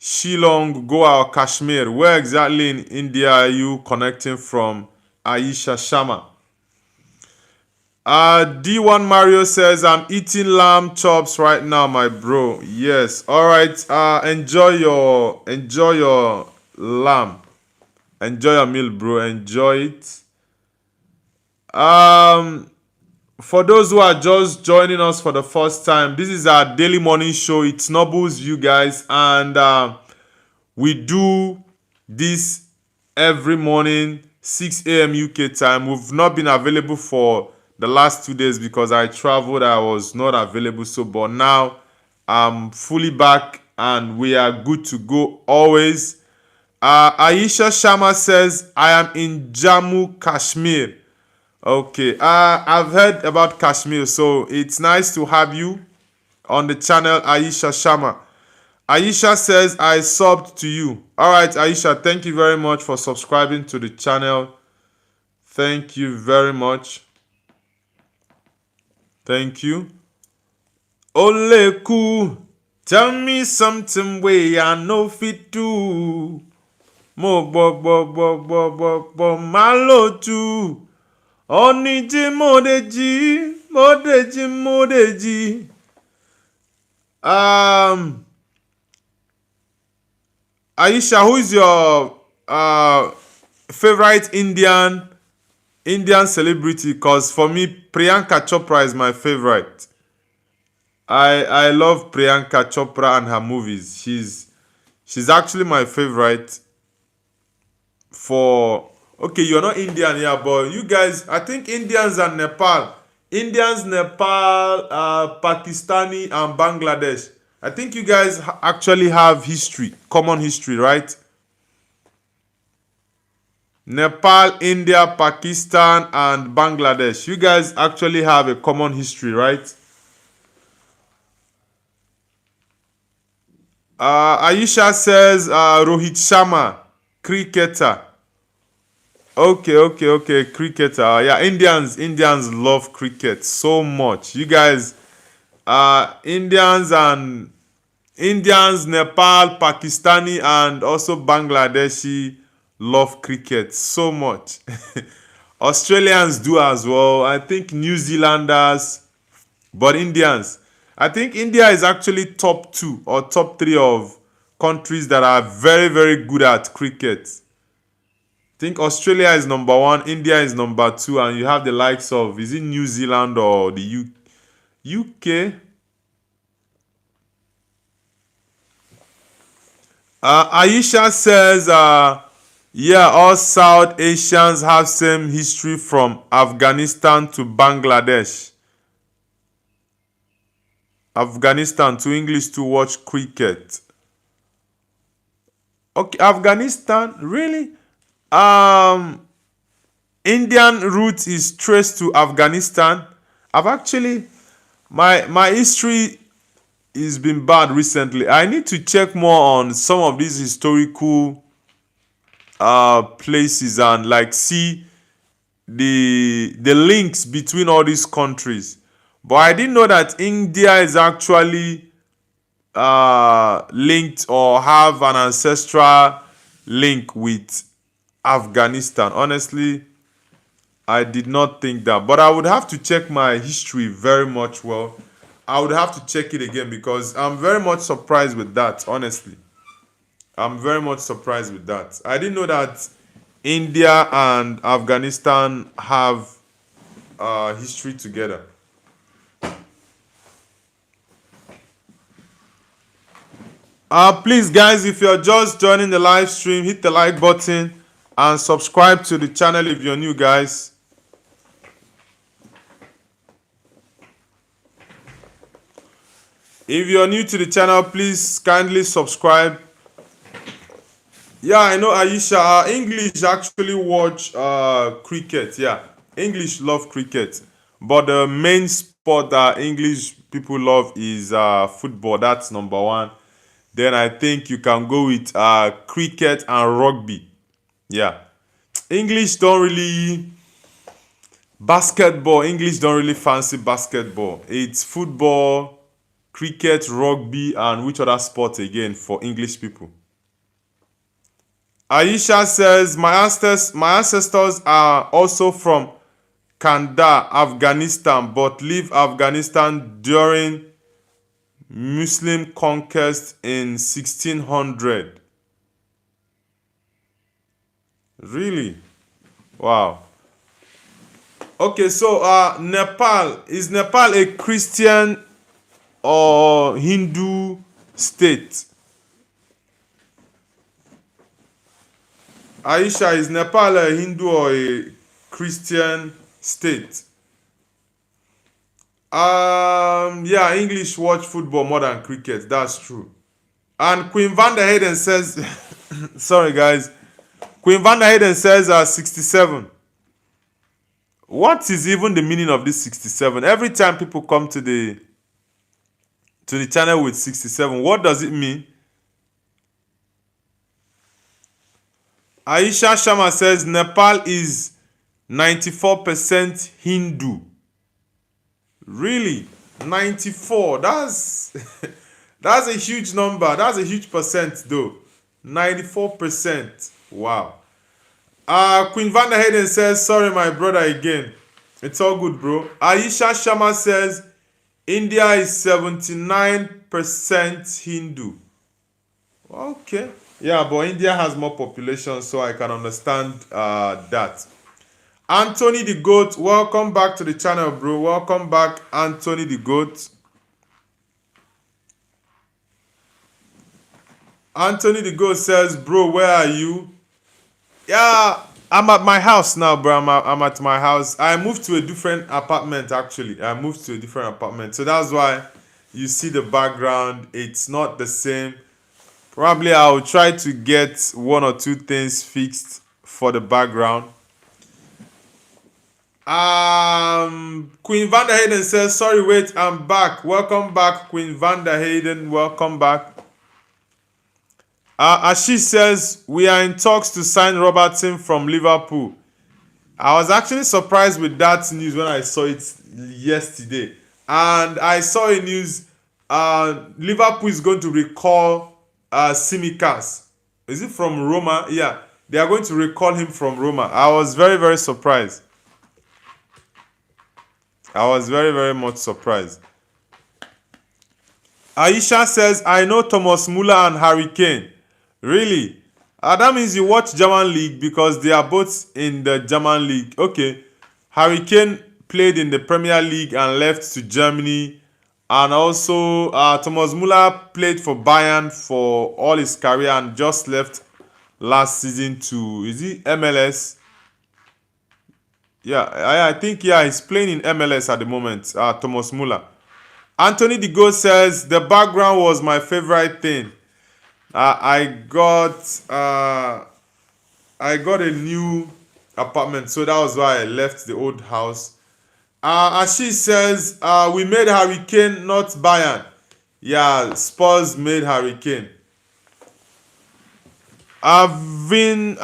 Shillong, Goa, or Kashmir? Where exactly in India are you connecting from, Aisha Sharma? D1 Mario says, I'm eating lamb chops right now, my bro. Yes. Alright. Enjoy your lamb. Enjoy your meal, bro. Enjoy it. For those who are just joining us for the first time, this is our daily morning show. It's Nobles, you guys, and we do this every morning, 6 a.m. UK time. We've not been available for the last 2 days because I traveled. I was not available. So, but now I'm fully back and we are good to go always. Aisha Sharma says, I am in Jammu, Kashmir. Okay, I've heard about Kashmir, so it's nice to have you on the channel, Aisha Sharma. Aisha says, I subbed to you. All right, Aisha, thank you very much for subscribing to the channel. Thank you very much. Thank you. Oleku, tell me something way I know fit do. Mo bo malo too. Oniji modeji. Aisha, who is your favorite Indian celebrity? Because for me, Priyanka Chopra is my favorite. I love Priyanka Chopra and her movies. She's actually my favorite for. Okay, you're not Indian, yeah, but you guys, I think Indians and Nepal, Pakistani, and Bangladesh. I think you guys actually have history, common history, right? Nepal, India, Pakistan, and Bangladesh. You guys actually have a common history, right? Aisha says Rohit Sharma, cricketer. Okay, cricketer. Yeah, Indians love cricket so much. You guys, Indians, Nepal, Pakistani, and also Bangladeshi love cricket so much. Australians do as well. I think New Zealanders, but Indians. I think India is actually top two or top three of countries that are very, very good at cricket. I think Australia is number one, India is number two, and you have the likes of, is it New Zealand or the UK? Aisha says, yeah, all South Asians have same history from Afghanistan to Bangladesh. Afghanistan to English to watch cricket. Okay, Afghanistan, really? Um, Indian root is traced to Afghanistan. I've actually my history has been bad recently. I need to check more on some of these historical places and like see the links between all these countries. But I didn't know that India is actually linked or have an ancestral link with Afghanistan. Honestly, I did not think that. But I would have to check my history very much well. I would have to check it again because I'm very much surprised with that, honestly. I'm very much surprised with that. I didn't know that India and Afghanistan have history together. Please, guys, if you're just joining the live stream, hit the like button and subscribe to the channel if you're new, guys. If you're new to the channel, please kindly subscribe. Yeah, I know Aisha. English actually watch cricket. Yeah, English love cricket, but the main sport that English people love is football. That's number one. Then I think you can go with cricket and rugby. Yeah, English don't really basketball. English don't really fancy basketball. It's football, cricket, rugby, and which other sport again for English people? Aisha says my ancestors are also from Kandahar, Afghanistan, but leave Afghanistan during Muslim conquest in 1600. Really? Wow. Okay, so Nepal, is Nepal a Christian or Hindu state? Aisha, is Nepal a Hindu or a Christian state? Yeah, English watch football more than cricket. That's true. And Queen Van der Hayden says, sorry guys, Queen Van der Hayden says 67. What is even the meaning of this 67? Every time people come to the channel with 67, what does it mean? Aisha Sharma says Nepal is 94% Hindu. Really? 94. That's that's a huge number. That's a huge percent though. 94%. Wow. Queen Van der Hayden says, sorry my brother again. It's all good, bro. Aisha Sharma says India is 79% Hindu. Okay. Yeah, but India has more population, so I can understand that. Anthony the Goat, welcome back to the channel, bro. Welcome back, Anthony the Goat. Anthony the Ghost says, bro, where are you? Yeah, I'm at my house now, bro. I'm at my house. I moved to a different apartment, actually. I moved to a different apartment. So that's why you see the background. It's not the same. Probably I'll try to get one or two things fixed for the background. Queen Van der Hayden says, sorry, wait, I'm back. Welcome back, Queen Van der Hayden. Welcome back. Ashish says, we are in talks to sign Robertson from Liverpool. I was actually surprised with that news when I saw it yesterday. And I saw a news, Liverpool is going to recall Simicas. Is it from Roma? Yeah, they are going to recall him from Roma. I was very, very surprised. I was very, very much surprised. Aisha says, I know Thomas Muller and Harry Kane. Really? That means you watch German League because they are both in the German League. Okay. Harry Kane played in the Premier League and left to Germany. And also, Thomas Muller played for Bayern for all his career and just left last season to, is he MLS? Yeah, I think, yeah, he's playing in MLS at the moment, Thomas Muller. Anthony the Ghost says, the background was my favorite thing. I got a new apartment, so that was why I left the old house. Ashish says, we made Harry Kane, not Bayern. Yeah, Spurs made Harry Kane. Van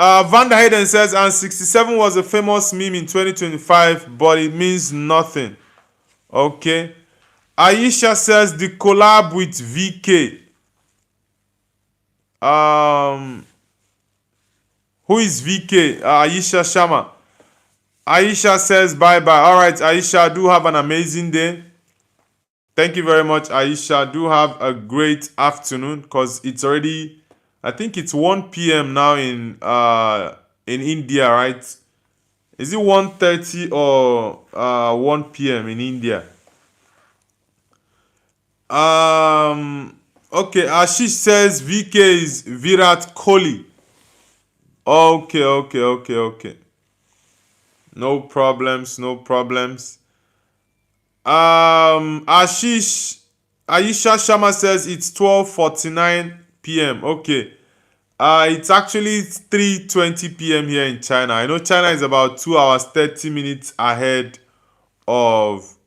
der Hayden says, and 67 was a famous meme in 2025, but it means nothing. Okay. Aisha says, the collab with VK. Who is VK? Aisha Shama. Aisha says bye bye. All right, Aisha, do have an amazing day. Thank you very much, Aisha. Do have a great afternoon because it's already, I think it's 1 p.m. now in India, right? Is it 1:30 or 1 p.m. in India? Okay, Ashish says VK is Virat Kohli. Okay. No problems, no problems. Ashish, Aisha Sharma says it's 12:49 p.m. Okay. It's actually 3:20 p.m. here in China. I know China is about 2 hours 30 minutes ahead of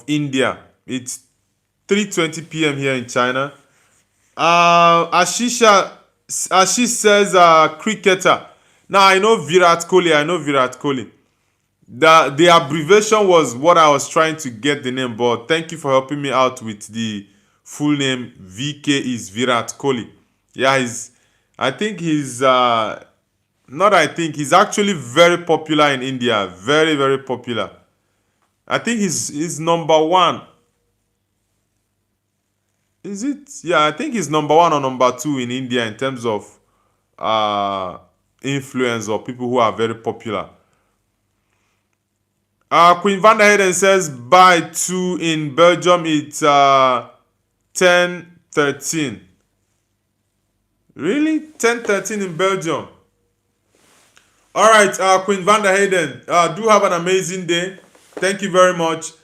India. It's 3:20 p.m. here in China. Ashish says cricketer. Now I know Virat Kohli. The abbreviation was what I was trying to get the name, but thank you for helping me out with the full name. VK is Virat Kohli. Yeah, I think he's not I think he's actually very popular in India. Very, very popular. I think he's number one. Is it? Yeah, I think he's number one or number two in India in terms of influence or people who are very popular. Queen Van der Hayden says by 2 in Belgium. It's 10:13. Really? 10:13 in Belgium. All right, Queen Van der Hayden, do have an amazing day. Thank you very much.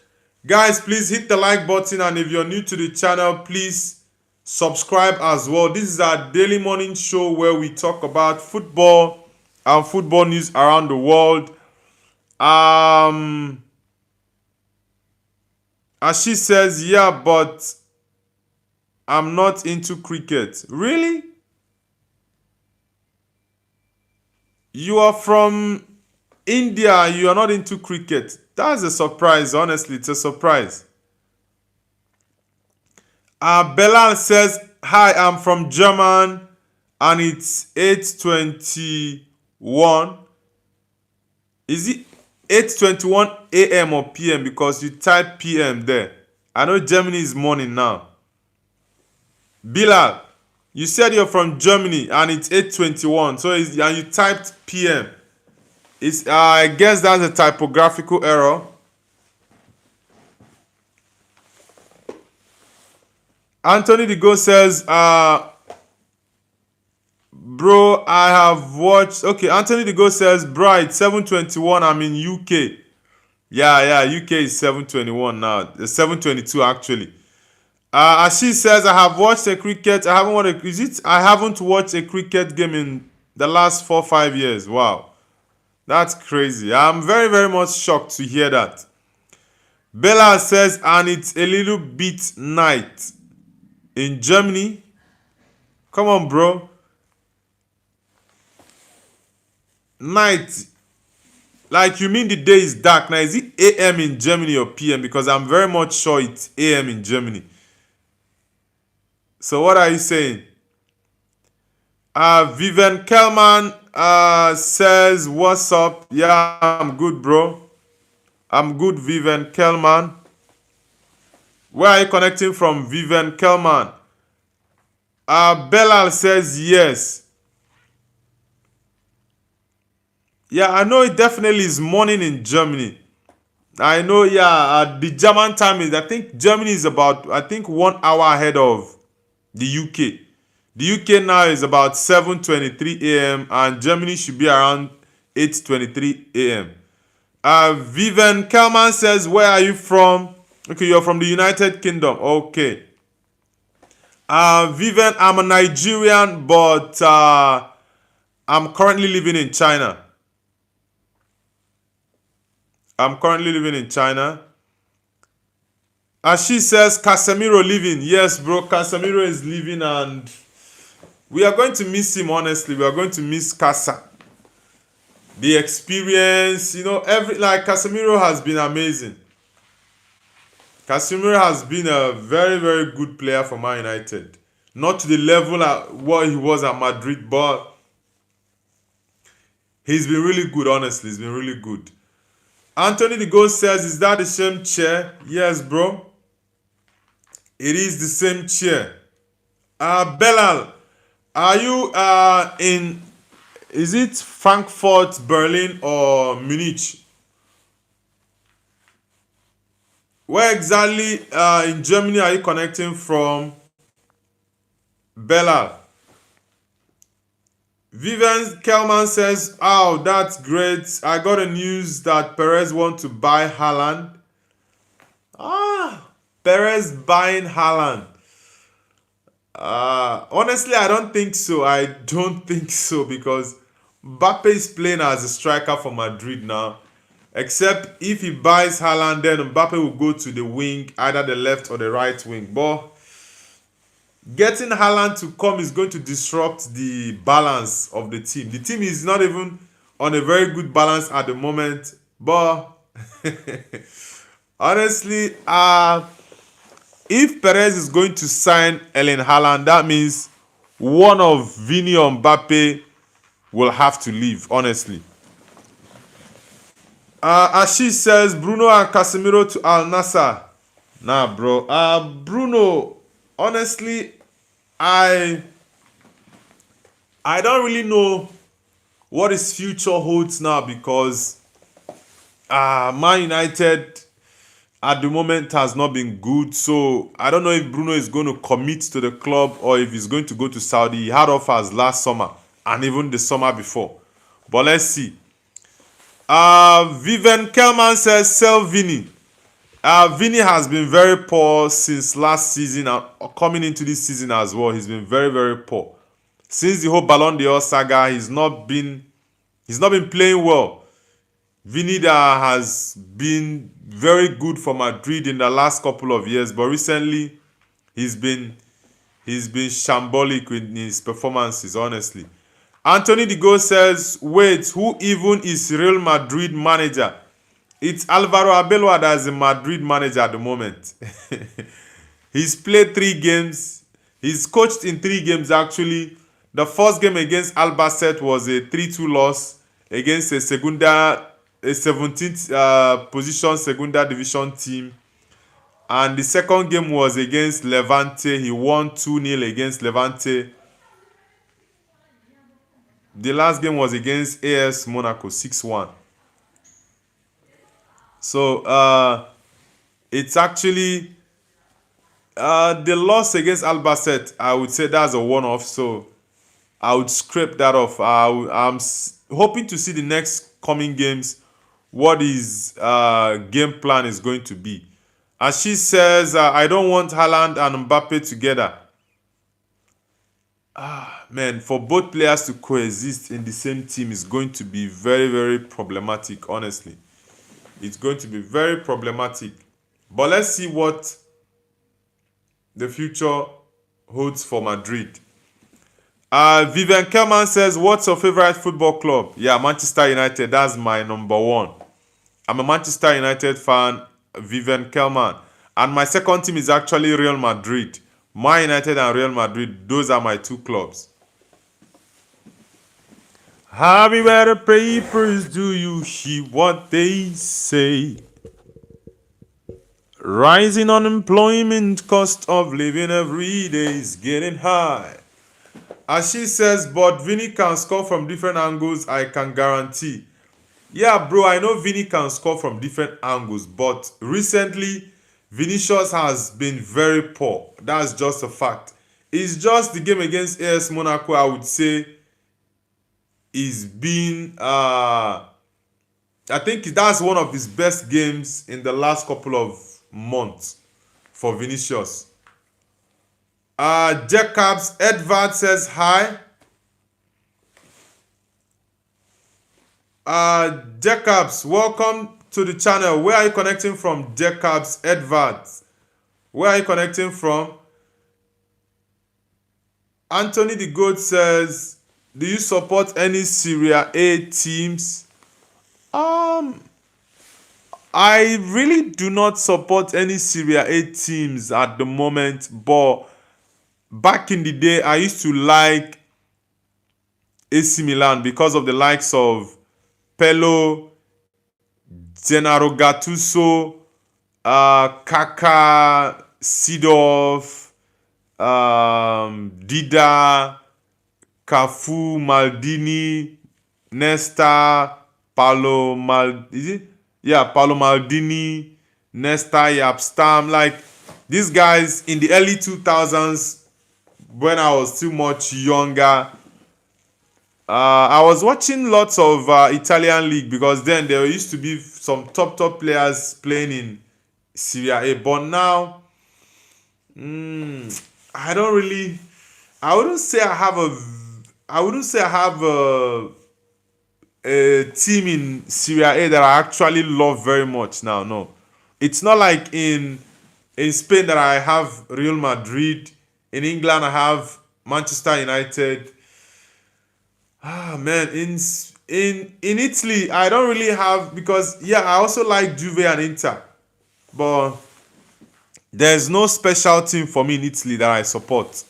Guys, please hit the like button, and if you're new to the channel, please subscribe as well. This is our daily morning show where we talk about football and football news around the world. As she says, yeah, but I'm not into cricket. Really? You are from India, you are not into cricket. That's a surprise, honestly, it's a surprise. Bella says, hi, I'm from German, and it's 8:21. Is it 8:21 a.m. or p.m.? Because you type p.m. there. I know Germany is morning now. Bilal, you said you're from Germany and it's 8:21, so and you typed p.m. I guess that's a typographical error. Anthony the Go says, bro, I have watched. Okay, Anthony the Go says, bro, it's 7:21. I'm in UK. Yeah, UK is 7:21 now. It's 7:22 actually. As she says, I have watched a cricket. I haven't watched a, is it? I haven't watched a cricket game in the last 4 5 years. Wow, that's crazy. I'm very very much shocked to hear that. Bella says, and it's a little bit night in Germany. Come on, bro. Night. Like you mean the day is dark now? Is it AM in Germany or PM? Because I'm very much sure it's AM in Germany. So what are you saying? Vivian Kelman says, what's up? Yeah, I'm good, bro. I'm good, Vivian Kelman. Where are you connecting from, Vivian Kelman? Bellal says yes. Yeah, I know it definitely is morning in Germany. I know, yeah, the German time is, I think Germany is about, I think 1 hour ahead of the UK. The UK now is about 7:23 a.m. and Germany should be around 8:23 a.m. Vivian Kelman says, where are you from? Okay, you're from the United Kingdom. Okay. Vivian, I'm a Nigerian, but I'm currently living in China. I'm currently living in China. As she says, Casemiro living. Yes, bro, Casemiro is living and we are going to miss him, honestly. We are going to miss Casa. The experience, every like Casemiro has been amazing. Casemiro has been a very, very good player for Man United. Not to the level at what he was at Madrid, but he's been really good, honestly. He's been really good. Anthony the Ghost says, is that the same chair? Yes, bro. It is the same chair. Belal, are you in, is it Frankfurt, Berlin, or Munich? Where exactly in Germany are you connecting from, Bella? Vivian Kelman says, oh, that's great. I got a news that Perez want to buy Haaland. Perez buying Haaland. Honestly, I don't think so. I don't think so because Mbappe is playing as a striker for Madrid now. Except if he buys Haaland, then Mbappe will go to the wing, either the left or the right wing. But getting Haaland to come is going to disrupt the balance of the team. The team is not even on a very good balance at the moment. But honestly, if Perez is going to sign Erling Haaland, that means one of Vini or Mbappe will have to leave, honestly. Ashi says, Bruno and Casemiro to Al Nassr. Nah, bro. Bruno, honestly, I don't really know what his future holds now because Man United at the moment has not been good. So I don't know if Bruno is going to commit to the club or if he's going to go to Saudi. He had offers last summer and even the summer before. But let's see. Vivian Kelman says, sell Vini. Vini has been very poor since last season and coming into this season as well. He's been very, very poor. Since the whole Ballon d'Or saga, he's not been playing well. Vini has been very good for Madrid in the last couple of years, but recently he's been shambolic with his performances, honestly. Anthony the Go says, wait, who even is Real Madrid manager? It's Alvaro Arbeloa that is the Madrid manager at the moment. He's played 3 games. He's coached in 3 games, actually. The first game against Albacete was a 3-2 loss against a 17th position Segunda Division team. And the second game was against Levante. He won 2-0 against Levante. The last game was against AS Monaco, 6-1. So it's actually The loss against Albacete, I would say that's a one-off, so I would scrape that off. I'm hoping to see the next coming games, what his game plan is going to be. And she says, I don't want Haaland and Mbappe together. Man, for both players to coexist in the same team is going to be very, very problematic, honestly. It's going to be very problematic. But let's see what the future holds for Madrid. Vivian Kelman says, what's your favorite football club? Yeah, Manchester United. That's my number one. I'm a Manchester United fan, Vivian Kelman. And my second team is actually Real Madrid. Man United and Real Madrid, those are my two clubs. Happy where the papers, do you hear what they say? Rising unemployment, cost of living every day is getting high. As she says, but Vinny can score from different angles, I can guarantee. Yeah, bro, I know Vinny can score from different angles, but recently, Vinicius has been very poor. That's just a fact. It's just the game against AS Monaco, I would say, is being... I think that's one of his best games in the last couple of months for Vinicius. Jacobs Edvard says hi. Jacobs, welcome to the channel. Where are you connecting from, Jacobs Edvard? Where are you connecting from? Anthony the Goat says, do you support any Serie A teams? I really do not support any Serie A teams at the moment, but back in the day, I used to like AC Milan because of the likes of Pello, Gennaro Gattuso, Kaká, Seedorf, Dida, Cafu, Maldini, Nesta, Paolo Maldini, Nesta, Yapstam. Like these guys in the early 2000s, when I was too much younger, I was watching lots of Italian league because then there used to be some top players playing in Serie A. But now, I don't really. I wouldn't say I have a team in Serie A that I actually love very much now. No, it's not like in Spain that I have Real Madrid. In England, I have Manchester United. Man, in Italy, I don't really have, because yeah, I also like Juve and Inter, but there's no special team for me in Italy that I support.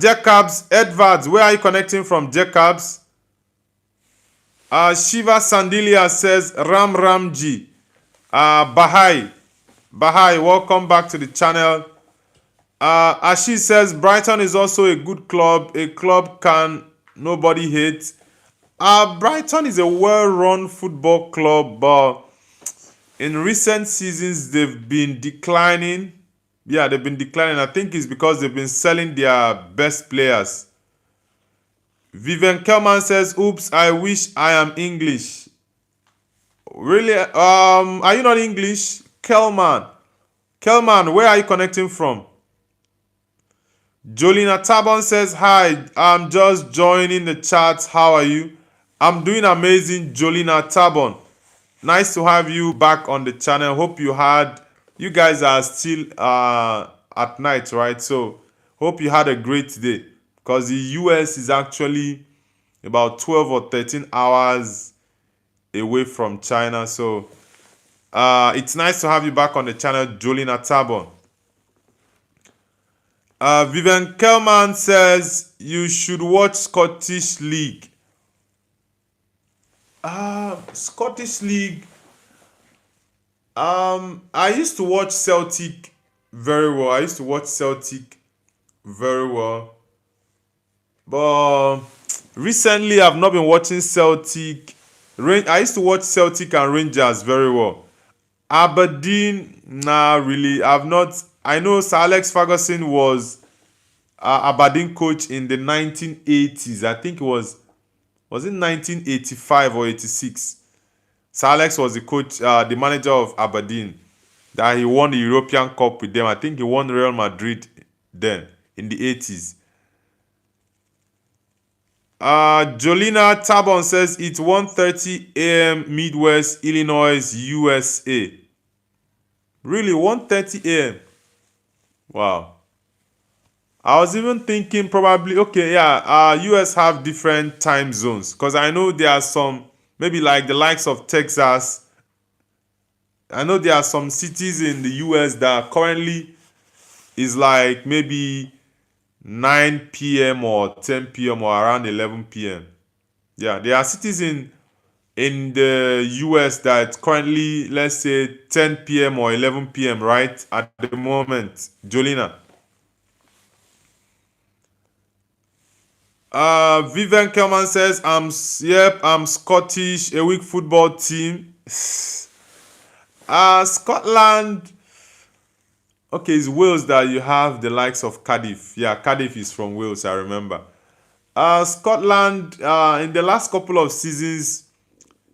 Jacobs Edwards, where are you connecting from, Jacobs? Shiva Sandilia says Ram Ramji. Bahai, welcome back to the channel. Ashi says Brighton is also a good club. A club can nobody hate. Brighton is a well-run football club, but in recent seasons they've been declining. Yeah, they've been declining. I think it's because they've been selling their best players. Vivian Kelman says, oops, I wish I am English. Really? Are you not English? Kelman, where are you connecting from? Jolina Tabon says, hi, I'm just joining the chat. How are you? I'm doing amazing, Jolina Tabon. Nice to have you back on the channel. Hope you guys are still at night, right? So hope you had a great day, because the US is actually about 12 or 13 hours away from China. So it's nice to have you back on the channel, Jolina Tabon. Vivian Kelman says you should watch Scottish League. Scottish League. I used to watch Celtic very well. But recently I've not been watching Celtic. I used to watch Celtic and Rangers very well. Aberdeen, nah, really. I've not. I know Sir Alex Ferguson was Aberdeen coach in the 1980s. I think it was it 1985 or 86. Sir Alex was the coach, the manager of Aberdeen. That he won the European Cup with them. I think he won Real Madrid then in the 80s. Jolina Tabon says it's 1:30 a.m. Midwest, Illinois, USA. Really, 1:30 a.m. Wow. I was even thinking probably, okay, yeah, US have different time zones. Because I know there are some, maybe like the likes of Texas. I know there are some cities in the US that currently is like maybe 9 p.m. or 10 p.m. or around 11 p.m. Yeah, there are cities in the US that currently, let's say 10 p.m. or 11 p.m. right at the moment. Jolina. Vivian Kelman says, I'm Scottish, a weak football team. Scotland. Okay, it's Wales that you have the likes of Cardiff. Yeah, Cardiff is from Wales, I remember. Scotland, in the last couple of seasons,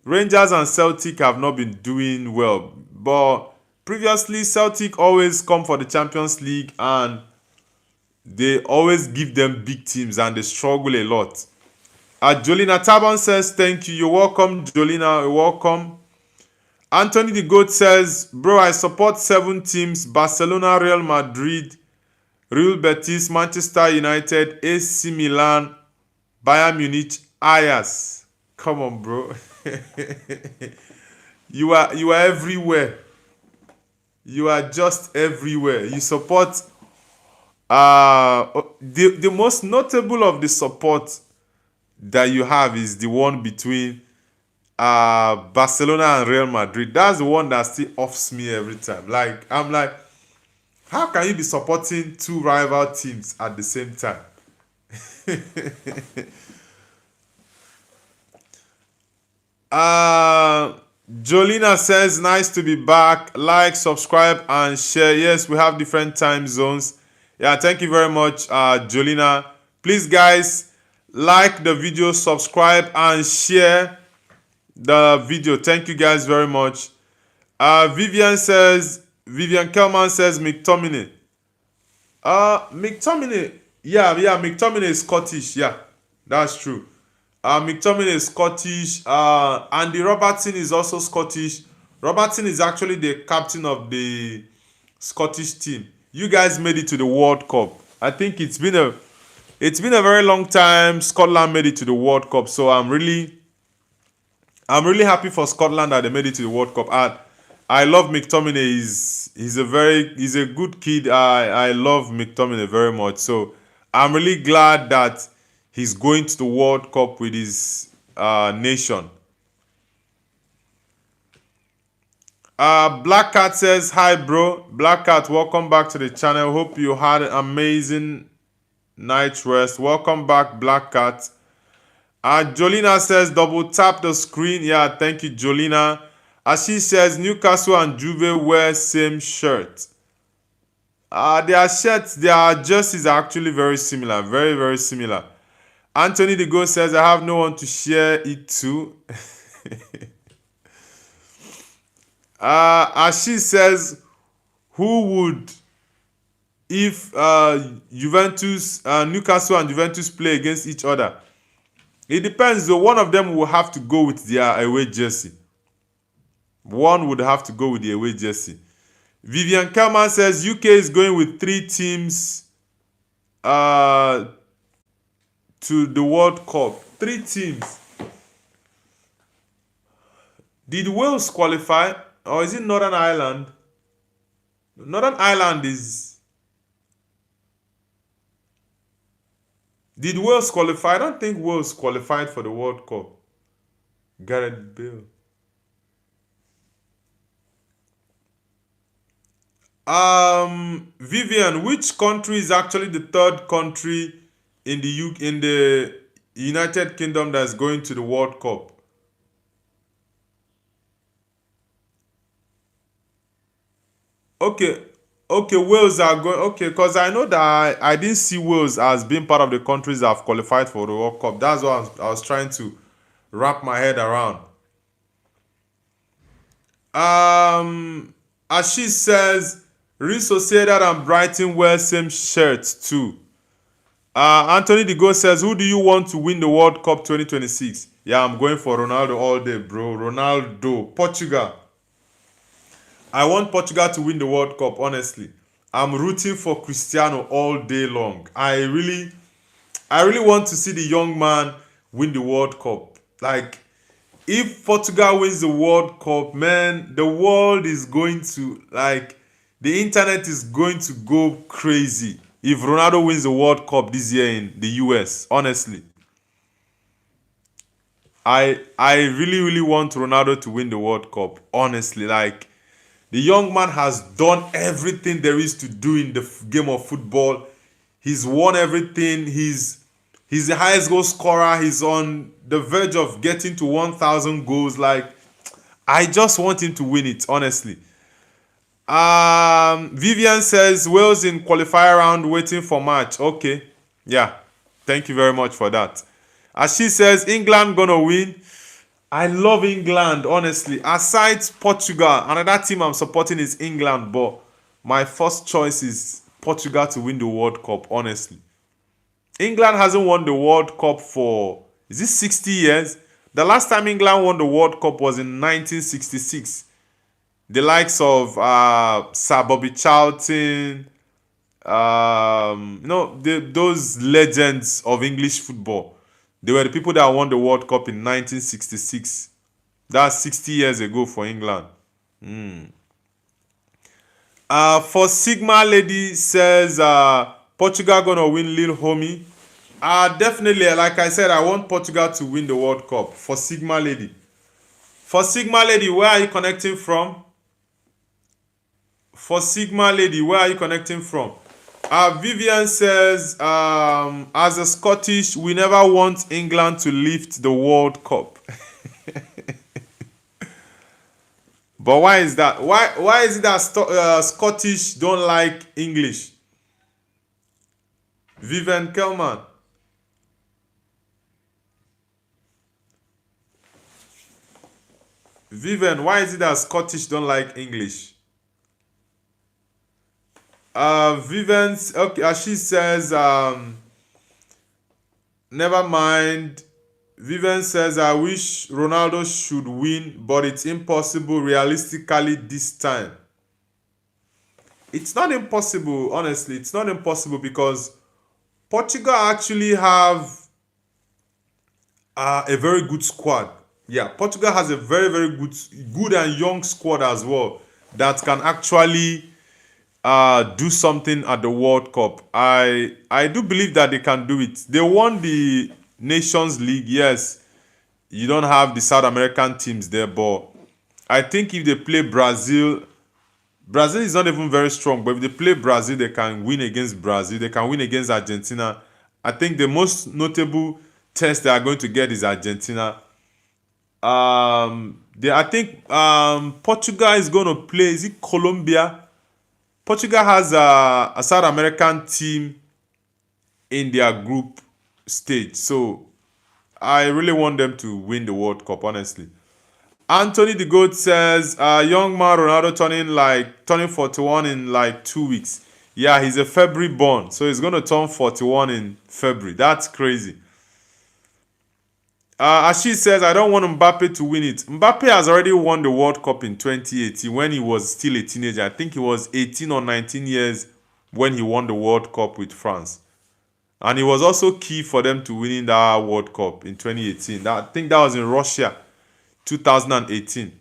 Rangers and Celtic have not been doing well. But previously, Celtic always come for the Champions League and they always give them big teams and they struggle a lot. Jolina Taban says, thank you. You're welcome, Jolina. You're welcome. Anthony the Goat says, bro, I support 7 teams: Barcelona, Real Madrid, Real Betis, Manchester United, AC Milan, Bayern Munich, Ajax. Come on, bro. You are everywhere. You are just everywhere. You support the most notable of the support that you have is the one between Barcelona and Real Madrid. That's the one that still offs me every time. Like I'm like, how can you be supporting 2 rival teams at the same time? Jolina says, nice to be back. Like, subscribe, and share. Yes, we have different time zones. Yeah, thank you very much, Jolina. Please, guys, like the video, subscribe, and share the video. Thank you guys very much. Vivian Kelman says McTominay. McTominay. Yeah, McTominay is Scottish. Yeah, that's true. McTominay is Scottish. Andy Robertson is also Scottish. Robertson is actually the captain of the Scottish team. You guys made it to the World Cup. I think it's been a very long time Scotland made it to the World Cup. So I'm really happy for Scotland that they made it to the World Cup. And I love McTominay. He's a good kid. I love McTominay very much. So I'm really glad that he's going to the World Cup with his nation. Black Cat says, hi bro. Black Cat, welcome back to the channel. Hope you had an amazing night rest. Welcome back, Black Cat. Jolina says, double tap the screen. Yeah, thank you, Jolina. She says, Newcastle and Juve wear same shirt. Their shirts, their jerseys are actually very similar. Very, very similar. Anthony the Ghost says, I have no one to share it to. She says, who would, if Newcastle and Juventus play against each other? It depends though. One of them will have to go with their away jersey. One would have to go with the away jersey. Vivian Kelman says UK is going with 3 teams to the World Cup. 3 teams. Did Wales qualify? Or is it Northern Ireland? Northern Ireland is... Did Wales qualify? I don't think Wales qualified for the World Cup. Gareth Bale. Vivian, which country is actually the 3rd country in the United Kingdom that's going to the World Cup? Okay, okay, Wales are going. Okay, because I know that I didn't see Wales as being part of the countries that have qualified for the World Cup. That's what I was trying to wrap my head around. As she says, Real Sociedad and Brighton wear same shirts too. Anthony De Go says, "Who do you want to win the World Cup 2026?" Yeah, I'm going for Ronaldo all day, bro. Ronaldo, Portugal. I want Portugal to win the World Cup, honestly. I'm rooting for Cristiano all day long. I really want to see the young man win the World Cup. Like, if Portugal wins the World Cup, man, the world is going to, like, the internet is going to go crazy if Ronaldo wins the World Cup this year in the US. Honestly, I really really want Ronaldo to win the World Cup. Honestly, like, the young man has done everything there is to do in the game of football. He's won everything. He's the highest goal scorer. He's on the verge of getting to 1,000 goals. Like, I just want him to win it, honestly. Vivian says Wales in qualifier round waiting for match. Okay. Yeah. Thank you very much for that. As she says, England gonna win. I love England, honestly. Aside Portugal, another team I'm supporting is England, but my first choice is Portugal to win the World Cup, honestly. England hasn't won the World Cup for, is it 60 years? The last time England won the World Cup was in 1966. The likes of Sir Bobby Charlton, those legends of English football. They were the people that won the World Cup in 1966. That's 60 years ago for England. For Sigma Lady says Portugal gonna win Lil Homie. Definitely, like I said, I want Portugal to win the World Cup. For Sigma Lady. For Sigma Lady, where are you connecting from? For Sigma Lady, where are you connecting from? Vivian says, as a Scottish, we never want England to lift the World Cup. But why is that? Why is it that Scottish don't like English? Vivian Kelman. Vivian, why is it that Scottish don't like English? Vivian's okay. As she says, never mind. Vivian says, I wish Ronaldo should win, but it's impossible realistically this time. It's not impossible, honestly. It's not impossible because Portugal actually have a very good squad. Yeah, Portugal has a very, very good and young squad as well that can actually do something at the World Cup. I do believe that they can do it. They won the Nations League. Yes, you don't have the South American teams there, but I think if they play Brazil, Brazil is not even very strong. But if they play Brazil, they can win against Brazil. They can win against Argentina. I think the most notable test they are going to get is Argentina. I think Portugal is going to play. Is it Colombia? Portugal has a South American team in their group stage, so I really want them to win the World Cup, honestly. Anthony the Goat says, young man Ronaldo turning 41 in like 2 weeks. Yeah, he's a February born, so he's gonna turn 41 in February. That's crazy. As she says, I don't want Mbappe to win it. Mbappe has already won the World Cup in 2018 when he was still a teenager. I think he was 18 or 19 years when he won the World Cup with France. And he was also key for them to winning that World Cup in 2018. I think that was in Russia, 2018.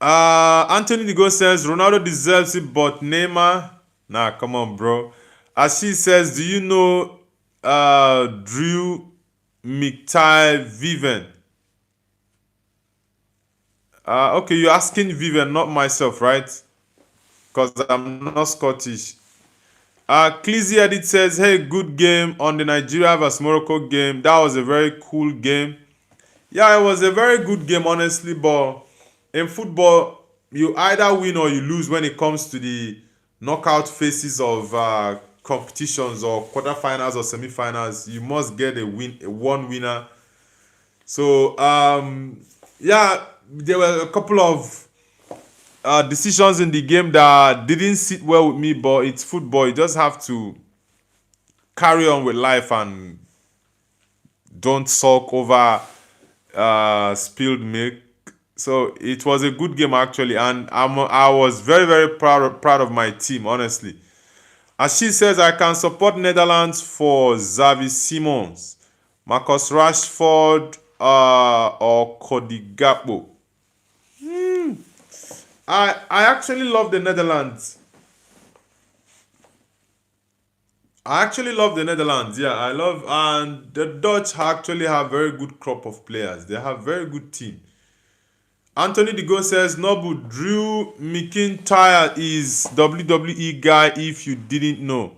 Anthony Nigo says, Ronaldo deserves it, but Neymar... Nah, come on, bro. As she says, do you know Drew McTy Vivian? Okay, you're asking Vivian, not myself, right? Because I'm not Scottish. Clizzy Edit says, hey, good game on the Nigeria vs Morocco game. That was a very cool game. Yeah, it was a very good game, honestly, but in football, you either win or you lose when it comes to the knockout phases of competitions or quarterfinals or semifinals. You must get one winner. So yeah, there were a couple of decisions in the game that didn't sit well with me, but it's football. You just have to carry on with life and don't sulk over spilled milk. So it was a good game actually, and I was very very proud of my team honestly. As she says, I can support Netherlands for Xavi Simons, Marcus Rashford, or Cody Gakpo. I actually love the Netherlands. I actually love the Netherlands. Yeah, I love, and the Dutch actually have very good crop of players. They have very good team. Anthony Digo says Noble Drew McIntyre is WWE guy if you didn't know.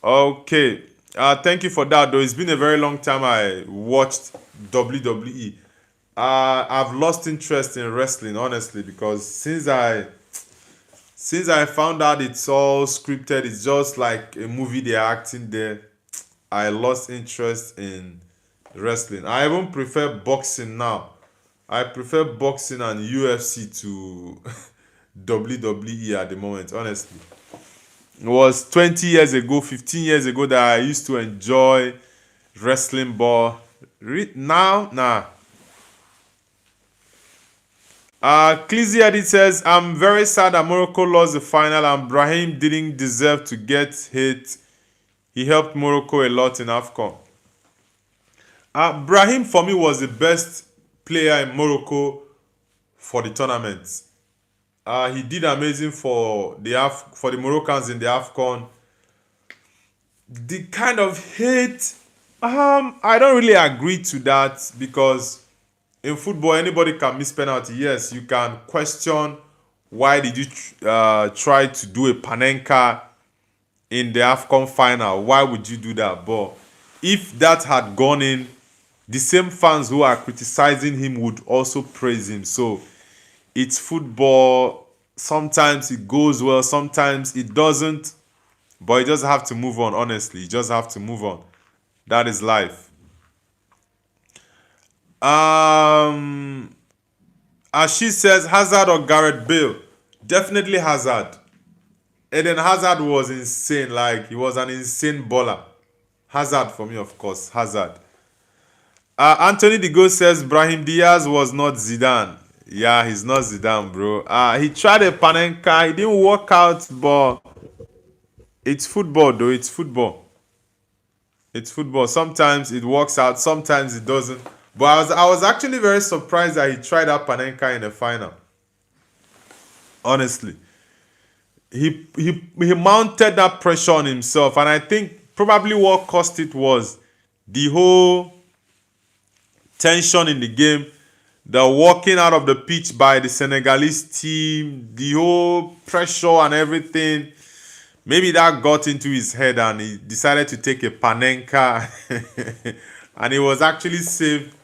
Okay. Thank you for that though. It's been a very long time I watched WWE. I've lost interest in wrestling honestly because since I found out it's all scripted, it's just like a movie they're acting there. I lost interest in wrestling. I even prefer boxing now. I prefer boxing and UFC to WWE at the moment, honestly. It was 20 years ago, 15 years ago that I used to enjoy wrestling, but now, nah. Clizzy Edit says, I'm very sad that Morocco lost the final and Brahim didn't deserve to get hit. He helped Morocco a lot in AFCON. Brahim, for me, was the best player in Morocco for the tournament. He did amazing for the Moroccans in the AFCON. The kind of hate, I don't really agree to that because in football anybody can miss penalty. Yes, you can question why did you try to do a panenka in the AFCON final. Why would you do that? But if that had gone in, the same fans who are criticizing him would also praise him. So it's football. Sometimes it goes well, sometimes it doesn't. But you just have to move on, honestly. You just have to move on. That is life. As she says, Hazard or Gareth Bale? Definitely Hazard. Eden Hazard was insane. Like, he was an insane baller. Hazard for me, of course. Hazard. Anthony Digo says Brahim Diaz was not Zidane. Yeah, he's not Zidane, bro. He tried a Panenka. It didn't work out, but it's football, though. It's football. It's football. Sometimes it works out, sometimes it doesn't. But I was actually very surprised that he tried that Panenka in the final. Honestly, he mounted that pressure on himself, and I think probably what cost it was the whole tension in the game, the walking out of the pitch by the Senegalese team, the whole pressure and everything. Maybe that got into his head and he decided to take a Panenka and he was actually saved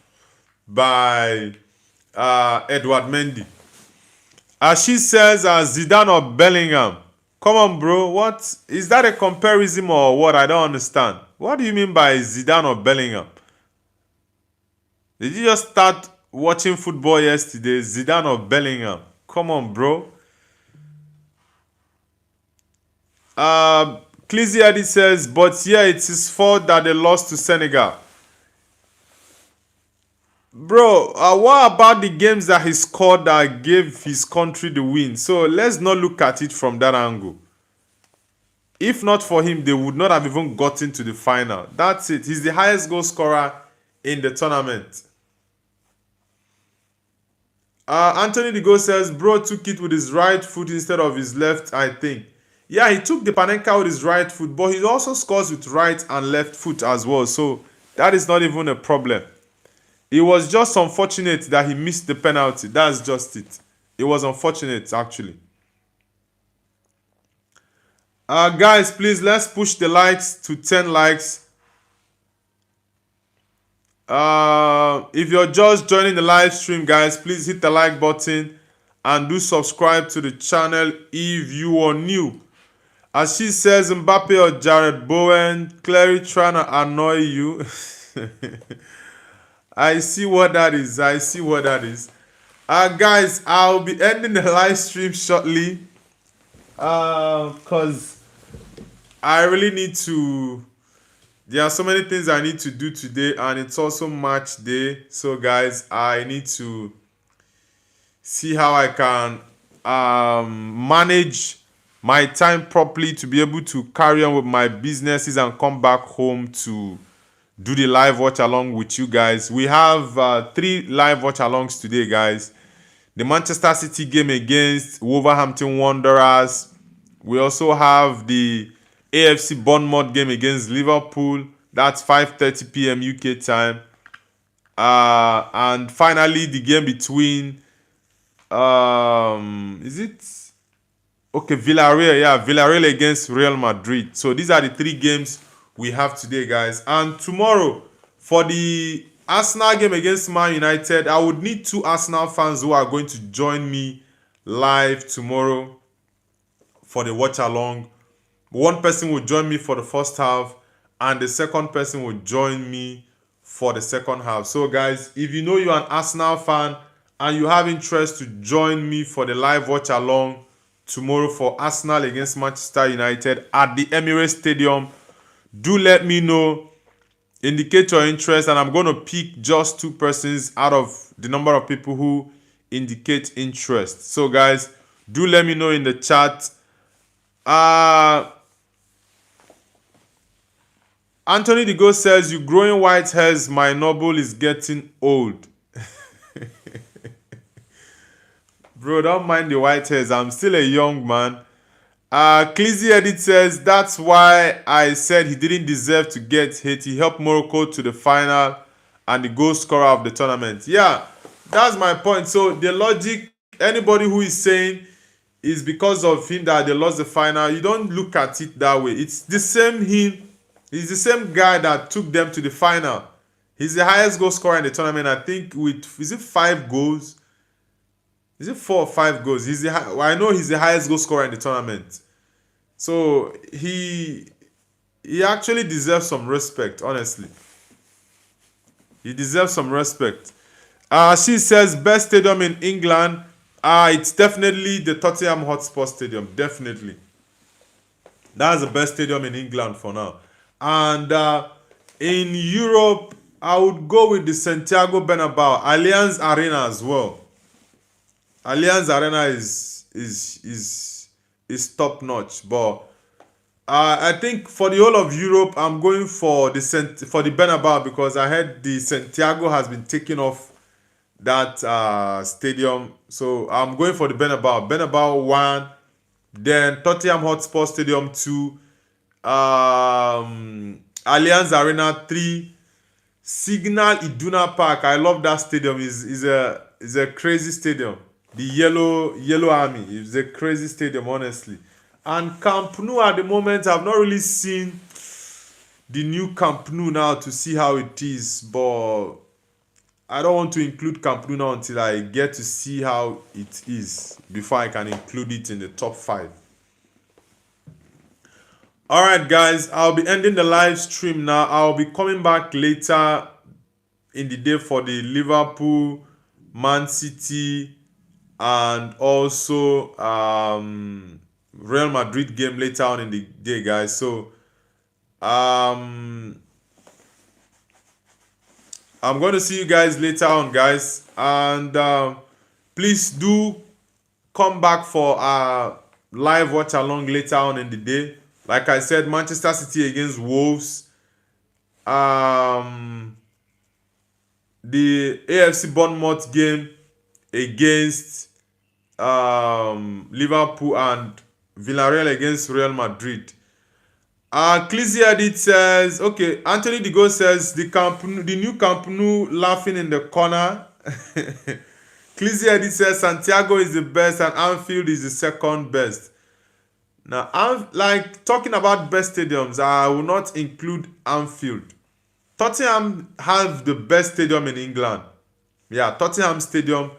by Edward Mendy. As she says, Zidane or Bellingham. Come on, bro. What is that, a comparison or what? I don't understand. What do you mean by Zidane or Bellingham? Did you just start watching football yesterday? Zidane or Bellingham? Come on, bro. Clizzy Eddy says, but yeah, it's his fault that they lost to Senegal. Bro, what about the games that he scored that gave his country the win? So let's not look at it from that angle. If not for him, they would not have even gotten to the final. That's it. He's the highest goal scorer in the tournament. Anthony Digo says, bro took it with his right foot instead of his left, I think. Yeah, he took the Panenka with his right foot, but he also scores with right and left foot as well. So that is not even a problem. It was just unfortunate that he missed the penalty. That's just it. It was unfortunate, actually. Guys, please, let's push the likes to 10 likes. If you're just joining the live stream, guys, please hit the like button and do subscribe to the channel if you are new. As she says, Mbappe or Jared Bowen, clearly trying to annoy you. I see what that is. I see what that is. Guys, I'll be ending the live stream shortly. Because I really need to. There are so many things I need to do today, and it's also match day. So, guys, I need to see how I can manage my time properly to be able to carry on with my businesses and come back home to do the live watch along with you guys. We have 3 live watch alongs today, guys. The Manchester City game against Wolverhampton Wanderers. We also have the AFC Bournemouth game against Liverpool. That's 5:30 p.m. UK time. And finally, the game between is it okay, Villarreal? Yeah, Villarreal against Real Madrid. So these are the 3 games we have today, guys. And tomorrow, for the Arsenal game against Man United, I would need 2 Arsenal fans who are going to join me live tomorrow for the watch along. One person will join me for the first half, and the second person will join me for the second half. So, guys, if you know you're an Arsenal fan and you have interest to join me for the live watch along tomorrow for Arsenal against Manchester United at the Emirates Stadium, do let me know. Indicate your interest, and I'm going to pick just 2 persons out of the number of people who indicate interest. So, guys, do let me know in the chat. Anthony the Ghost says, you growing white hairs, my noble is getting old. Bro, don't mind the white hairs. I'm still a young man. Clizzy Edit says, that's why I said he didn't deserve to get hit. He helped Morocco to the final and the goal scorer of the tournament. Yeah, that's my point. So the logic, anybody who is saying is because of him that they lost the final, you don't look at it that way. It's the same him. He's the same guy that took them to the final. He's the highest goal scorer in the tournament. I think with, is it 5 goals? Is it 4 or 5 goals? I know he's the highest goal scorer in the tournament. So he actually deserves some respect, honestly. He deserves some respect. She says, best stadium in England. It's definitely the Tottenham Hotspur Stadium. Definitely. That's the best stadium in England for now. And in Europe, I would go with the Santiago Bernabeu, Allianz Arena as well. Allianz Arena is top notch, but I think for the whole of Europe, I'm going for the Bernabeu because I heard the Santiago has been taken off that stadium, so I'm going for the Bernabeu. Bernabeu 1, then Tottenham Hotspur Stadium 2, Allianz Arena 3, Signal Iduna Park. I love that stadium. Is a crazy stadium. The yellow army. It's a crazy stadium, honestly. And Camp Nou at the moment, I've not really seen the new Camp Nou now to see how it is, but I don't want to include Camp Nou now until I get to see how it is before I can include it in the top 5. Alright, guys, I'll be ending the live stream now. I'll be coming back later in the day for the Liverpool, Man City, and also Real Madrid game later on in the day, guys. So I'm going to see you guys later on, guys, and please do come back for a live watch along later on in the day. Like I said, Manchester City against Wolves, the AFC Bournemouth game against Liverpool, and Villarreal against Real Madrid. Clizzy Edit says, okay, Anthony the Ghost says, the new Camp Nou laughing in the corner. Clizzy Edit says, Santiago is the best and Anfield is the second best. Now, I'm like talking about best stadiums, I will not include Anfield. Tottenham have the best stadium in England. Yeah, Tottenham Stadium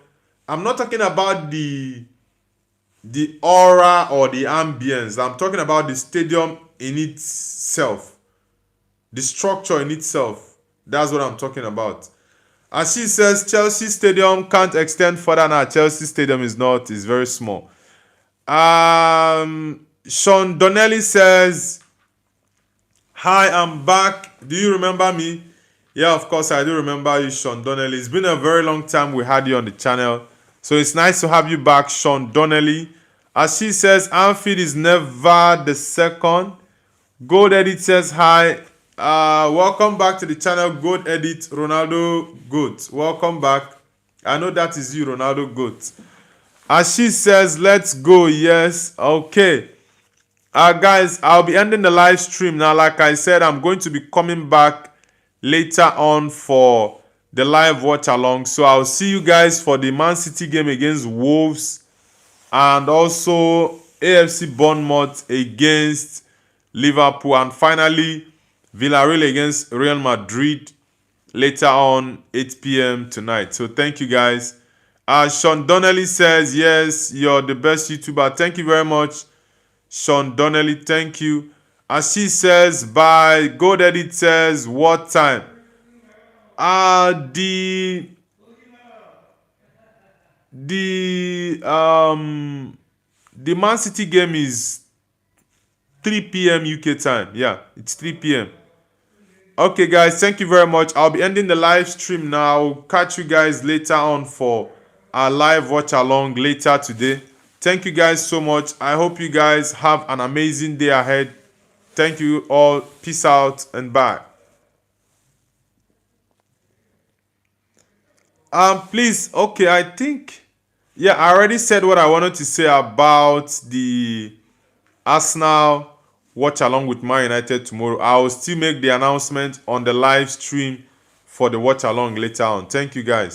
I'm not talking about the aura or the ambience. I'm talking about the stadium in itself, the structure in itself. That's what I'm talking about. As she says, Chelsea Stadium can't extend further now. Chelsea Stadium is not, it's very small. Sean Donnelly says, hi, I'm back. Do you remember me? Yeah, of course I do remember you, Sean Donnelly. It's been a very long time we had you on the channel. So it's nice to have you back, Sean Donnelly. As she says, Anfield is never the second. Gold Edit says hi. Welcome back to the channel, Gold Edit, Ronaldo Goat. Welcome back. I know that is you, Ronaldo Goat. As she says, let's go. Yes. Okay. Guys, I'll be ending the live stream now. Like I said, I'm going to be coming back later on for the live watch along. So I'll see you guys for the Man City game against Wolves and also AFC Bournemouth against Liverpool, and finally Villarreal against Real Madrid later on 8 p.m. tonight. So thank you guys. Sean Donnelly says, yes, you're the best YouTuber. Thank you very much, Sean Donnelly. Thank you. As she says, bye. Gold Edit says, what time? The Man City game is 3 p.m. UK time. Yeah, it's 3 p.m. Okay, guys, thank you very much. I'll be ending the live stream now. Catch you guys later on for our live watch along later today. Thank you guys so much. I hope you guys have an amazing day ahead. Thank you all. Peace out and bye. Please, okay, I think, yeah, I already said what I wanted to say about the Arsenal watch along with Man United tomorrow. I will still make the announcement on the live stream for the watch along later on. Thank you guys.